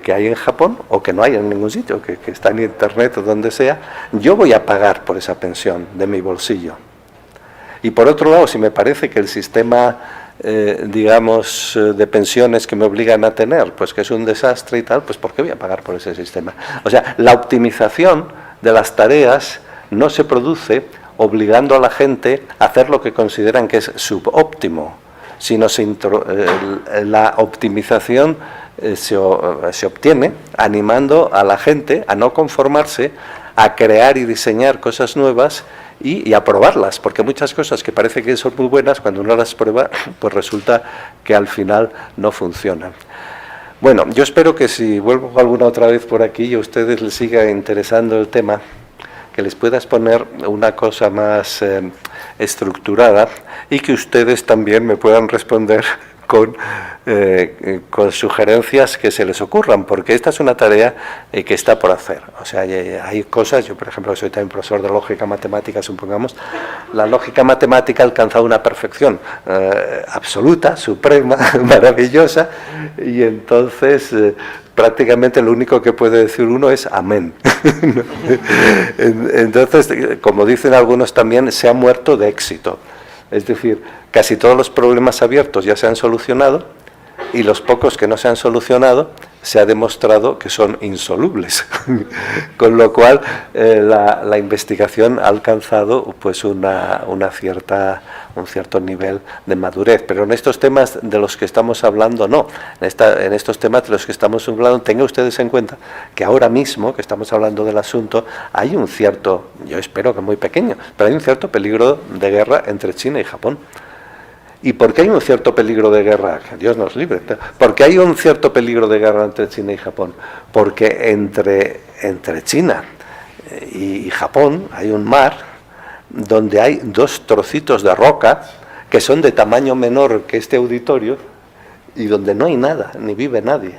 que hay en Japón, o que no hay en ningún sitio, que está en internet o donde sea, yo voy a pagar por esa pensión de mi bolsillo. Y por otro lado, si me parece que el sistema digamos, de pensiones que me obligan a tener, pues que es un desastre y tal, pues ¿por qué voy a pagar por ese sistema? O sea, la optimización de las tareas no se produce obligando a la gente a hacer lo que consideran que es subóptimo, sino la optimización se obtiene animando a la gente a no conformarse, a crear y diseñar cosas nuevas y a probarlas, porque muchas cosas que parece que son muy buenas, cuando uno las prueba, pues resulta que al final no funcionan. Bueno, yo espero que si vuelvo alguna otra vez por aquí y a ustedes les siga interesando el tema, que les pueda exponer una cosa más estructurada y que ustedes también me puedan responder con sugerencias que se les ocurran, porque esta es una tarea que está por hacer. O sea, hay cosas, yo por ejemplo soy también profesor de lógica matemática, supongamos, la lógica matemática ha alcanzado una perfección absoluta, suprema, maravillosa, y entonces prácticamente lo único que puede decir uno es amén. Entonces, como dicen algunos también, se ha muerto de éxito. Es decir, casi todos los problemas abiertos ya se han solucionado y los pocos que no se han solucionado se ha demostrado que son insolubles. Con lo cual la investigación ha alcanzado pues un cierto nivel de madurez. Pero en estos temas de los que estamos hablando no. En estos temas de los que estamos hablando, tengan ustedes en cuenta que ahora mismo que estamos hablando del asunto hay un cierto, yo espero que muy pequeño, pero hay un cierto peligro de guerra entre China y Japón. ¿Y por qué hay un cierto peligro de guerra? Que Dios nos libre. ¿Por qué hay un cierto peligro de guerra entre China y Japón? Porque entre China y Japón hay un mar donde hay dos trocitos de roca que son de tamaño menor que este auditorio y donde no hay nada, ni vive nadie.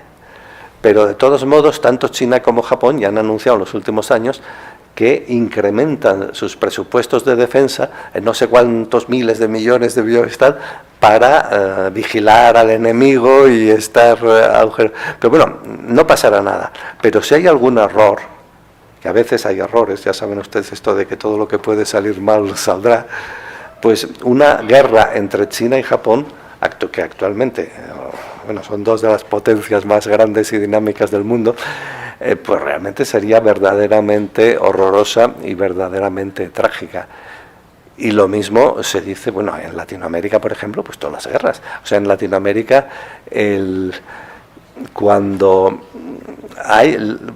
Pero de todos modos, tanto China como Japón ya han anunciado en los últimos años que incrementan sus presupuestos de defensa en no sé cuántos miles de millones de billones tal, para vigilar al enemigo y estar pero bueno, no pasará nada. Pero si hay algún error, que a veces hay errores, ya saben ustedes esto de que todo lo que puede salir mal saldrá, pues una guerra entre China y Japón, que actualmente bueno, son dos de las potencias más grandes y dinámicas del mundo, pues realmente sería verdaderamente horrorosa y verdaderamente trágica. Y lo mismo se dice, bueno, en Latinoamérica, por ejemplo, pues todas las guerras. O sea, en Latinoamérica, cuando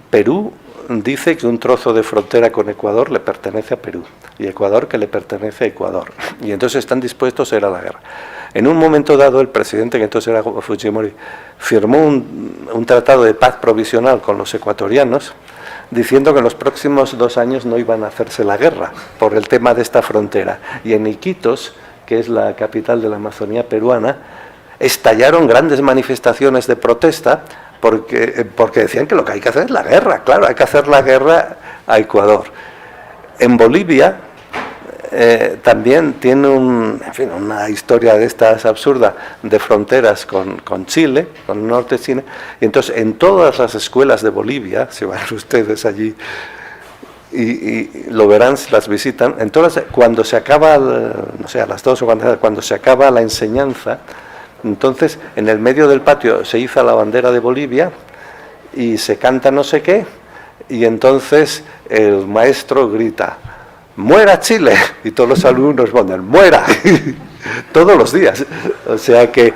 Perú dice que un trozo de frontera con Ecuador le pertenece a Perú, y Ecuador que le pertenece a Ecuador. Y entonces están dispuestos a ir a la guerra. En un momento dado, el presidente, que entonces era Fujimori, firmó un tratado de paz provisional con los ecuatorianos, diciendo que en los próximos 2 años no iban a hacerse la guerra por el tema de esta frontera. Y en Iquitos, que es la capital de la Amazonía peruana, estallaron grandes manifestaciones de protesta porque decían que lo que hay que hacer es la guerra, claro, hay que hacer la guerra a Ecuador. En Bolivia también tiene una historia de estas absurda de fronteras con Chile, con el norte de Chile, y entonces en todas las escuelas de Bolivia, si van ustedes allí y lo verán si las visitan, entonces cuando se acaba, no sé, a las 2 o cuando se acaba la enseñanza, entonces en el medio del patio se iza la bandera de Bolivia y se canta no sé qué, y entonces el maestro grita: ¡muera Chile! Y todos los alumnos responden: ¡muera! Todos los días. O sea que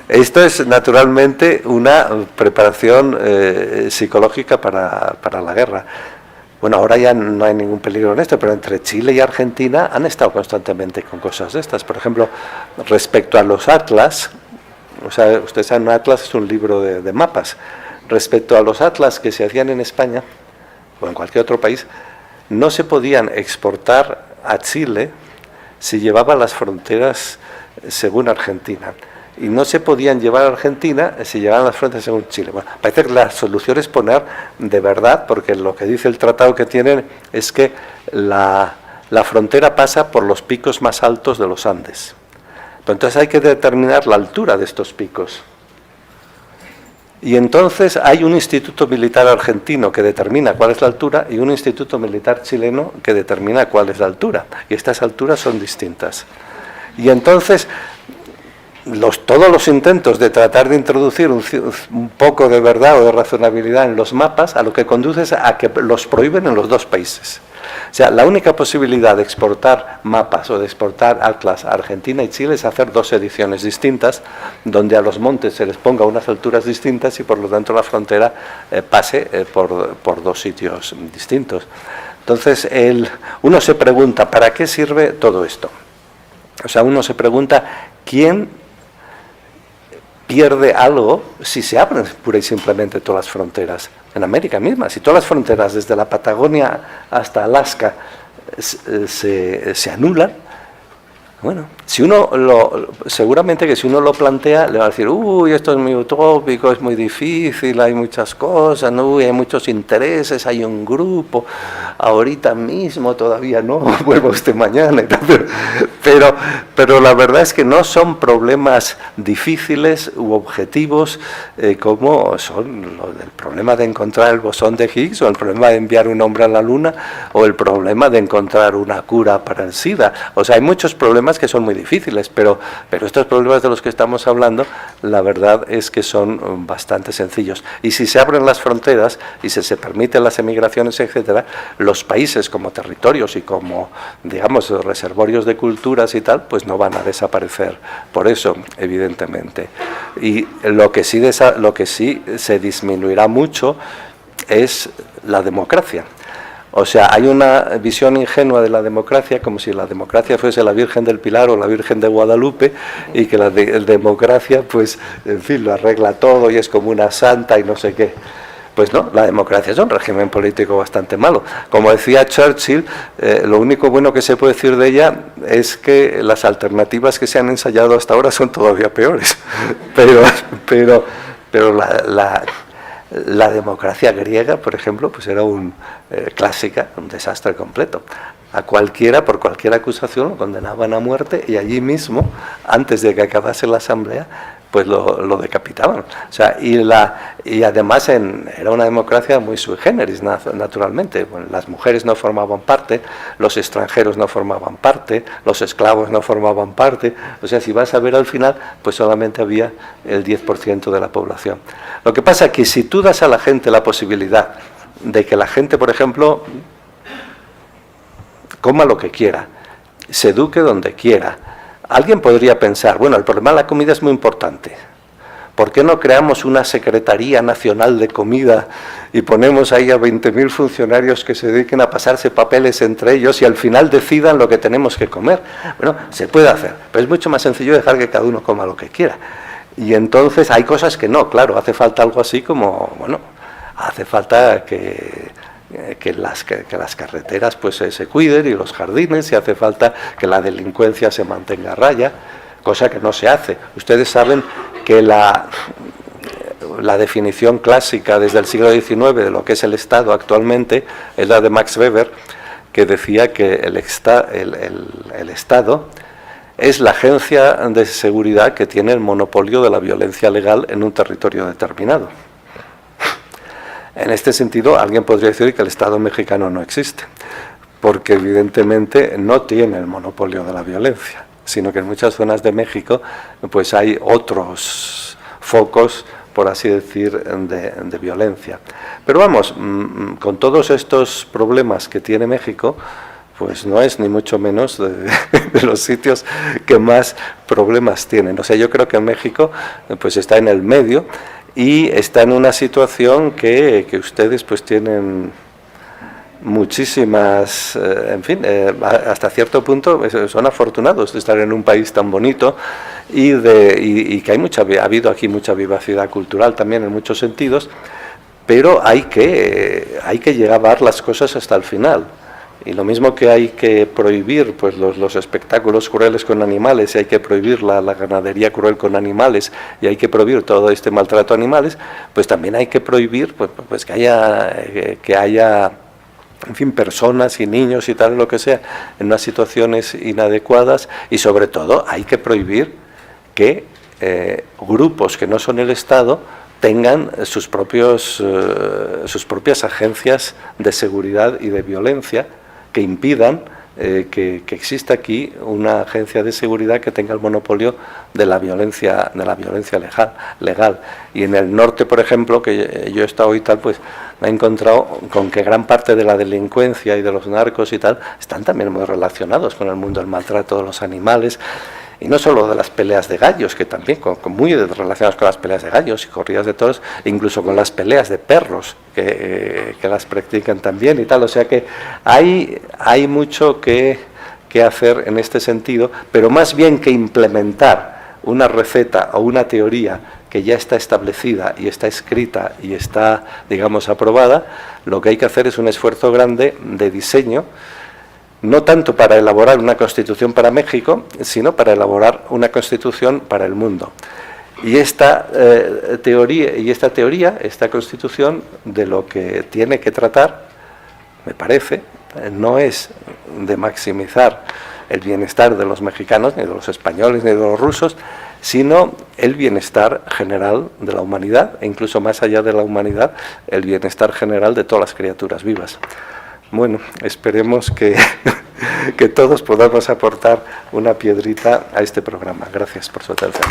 esto es naturalmente una preparación psicológica para la guerra. Bueno, ahora ya no hay ningún peligro en esto, pero entre Chile y Argentina han estado constantemente con cosas de estas. Por ejemplo, respecto a los atlas, o sea, ustedes saben, un atlas es un libro de mapas. Respecto a los atlas que se hacían en España o en cualquier otro país, no se podían exportar a Chile si llevaban las fronteras según Argentina. Y no se podían llevar a Argentina si llevaban las fronteras según Chile. Bueno, parece que la solución es poner de verdad, porque lo que dice el tratado que tienen es que la frontera pasa por los picos más altos de los Andes. Pero entonces hay que determinar la altura de estos picos. Y entonces hay un instituto militar argentino que determina cuál es la altura y un instituto militar chileno que determina cuál es la altura. Y estas alturas son distintas. Y entonces todos los intentos de tratar de introducir un poco de verdad o de razonabilidad en los mapas, a lo que conduce es a que los prohíben en los 2 países. O sea, la única posibilidad de exportar mapas o de exportar atlas a Argentina y Chile es hacer 2 ediciones distintas, donde a los montes se les ponga unas alturas distintas y por lo tanto la frontera pase por 2 sitios distintos. Entonces, uno se pregunta, ¿para qué sirve todo esto? O sea, uno se pregunta, ¿quién pierde algo si se abren pura y simplemente todas las fronteras? En América misma, si todas las fronteras desde la Patagonia hasta Alaska se anulan, bueno, seguramente que si uno lo plantea le va a decir: uy, esto es muy utópico, es muy difícil, hay muchas cosas, ¿no? Hay muchos intereses, hay un grupo, ahorita mismo todavía no, vuelva usted mañana y tal. Pero la verdad es que no son problemas difíciles u objetivos como son el problema de encontrar el bosón de Higgs, o el problema de enviar un hombre a la Luna, o el problema de encontrar una cura para el SIDA. O sea, hay muchos problemas que son muy difíciles, pero estos problemas de los que estamos hablando, la verdad es que son bastante sencillos. Y si se abren las fronteras y se permiten las emigraciones, etcétera, los países como territorios y como, digamos, reservorios de culturas y tal, pues no van a desaparecer por eso, evidentemente. Y lo que sí se disminuirá mucho es la democracia. O sea, hay una visión ingenua de la democracia, como si la democracia fuese la Virgen del Pilar o la Virgen de Guadalupe, y que la democracia, pues, en fin, lo arregla todo y es como una santa y no sé qué. Pues no, la democracia es un régimen político bastante malo. Como decía Churchill, lo único bueno que se puede decir de ella es que las alternativas que se han ensayado hasta ahora son todavía peores. Pero la democracia griega, por ejemplo, pues era clásica, un desastre completo. A cualquiera, por cualquier acusación, lo condenaban a muerte y allí mismo, antes de que acabase la asamblea, pues lo decapitaban. O sea, y además era una democracia muy sui generis, naturalmente. Bueno, las mujeres no formaban parte, los extranjeros no formaban parte, los esclavos no formaban parte. O sea, si vas a ver al final, pues solamente había el 10% de la población. Lo que pasa es que si tú das a la gente la posibilidad de que la gente, por ejemplo, coma lo que quiera, se eduque donde quiera, alguien podría pensar, bueno, el problema de la comida es muy importante. ¿Por qué no creamos una Secretaría Nacional de Comida y ponemos ahí a 20.000 funcionarios que se dediquen a pasarse papeles entre ellos y al final decidan lo que tenemos que comer? Bueno, se puede hacer, pero es mucho más sencillo dejar que cada uno coma lo que quiera. Y entonces hay cosas que no, claro, hace falta algo así como, bueno, hace falta que las carreteras pues se cuiden y los jardines, y hace falta que la delincuencia se mantenga a raya, cosa que no se hace. Ustedes saben que la definición clásica desde el siglo XIX de lo que es el Estado actualmente es la de Max Weber, que decía que el Estado es la agencia de seguridad que tiene el monopolio de la violencia legal en un territorio determinado. En este sentido, alguien podría decir que el Estado mexicano no existe, porque evidentemente no tiene el monopolio de la violencia, sino que en muchas zonas de México pues hay otros focos, por así decir, de violencia. Pero vamos, con todos estos problemas que tiene México, pues no es ni mucho menos de los sitios que más problemas tienen. O sea, yo creo que México pues está en el medio y está en una situación que ustedes pues tienen muchísimas, en fin, hasta cierto punto son afortunados de estar en un país tan bonito y que ha habido aquí mucha vivacidad cultural también en muchos sentidos, pero hay que llevar las cosas hasta el final. Y lo mismo que hay que prohibir pues los espectáculos crueles con animales, y hay que prohibir la ganadería cruel con animales, y hay que prohibir todo este maltrato a animales, pues también hay que prohibir pues que haya en fin, personas y niños y tal, lo que sea, en unas situaciones inadecuadas, y sobre todo hay que prohibir que grupos que no son el Estado tengan sus propias agencias de seguridad y de violencia que impidan que exista aquí una agencia de seguridad que tenga el monopolio de la violencia legal. Y en el norte, por ejemplo, que yo he estado y tal, pues me he encontrado con que gran parte de la delincuencia y de los narcos y tal están también muy relacionados con el mundo del maltrato de los animales. Y no solo de las peleas de gallos, que también muy relacionadas con las peleas de gallos y corridas de toros, incluso con las peleas de perros, que las practican también y tal. O sea que hay mucho que hacer en este sentido, pero más bien que implementar una receta o una teoría que ya está establecida y está escrita y está, digamos, aprobada, lo que hay que hacer es un esfuerzo grande de diseño, no tanto para elaborar una constitución para México, sino para elaborar una constitución para el mundo. Y esta constitución, de lo que tiene que tratar, me parece, no es de maximizar el bienestar de los mexicanos, ni de los españoles, ni de los rusos, sino el bienestar general de la humanidad, e incluso más allá de la humanidad, el bienestar general de todas las criaturas vivas. Bueno, esperemos que todos podamos aportar una piedrita a este programa. Gracias por su atención.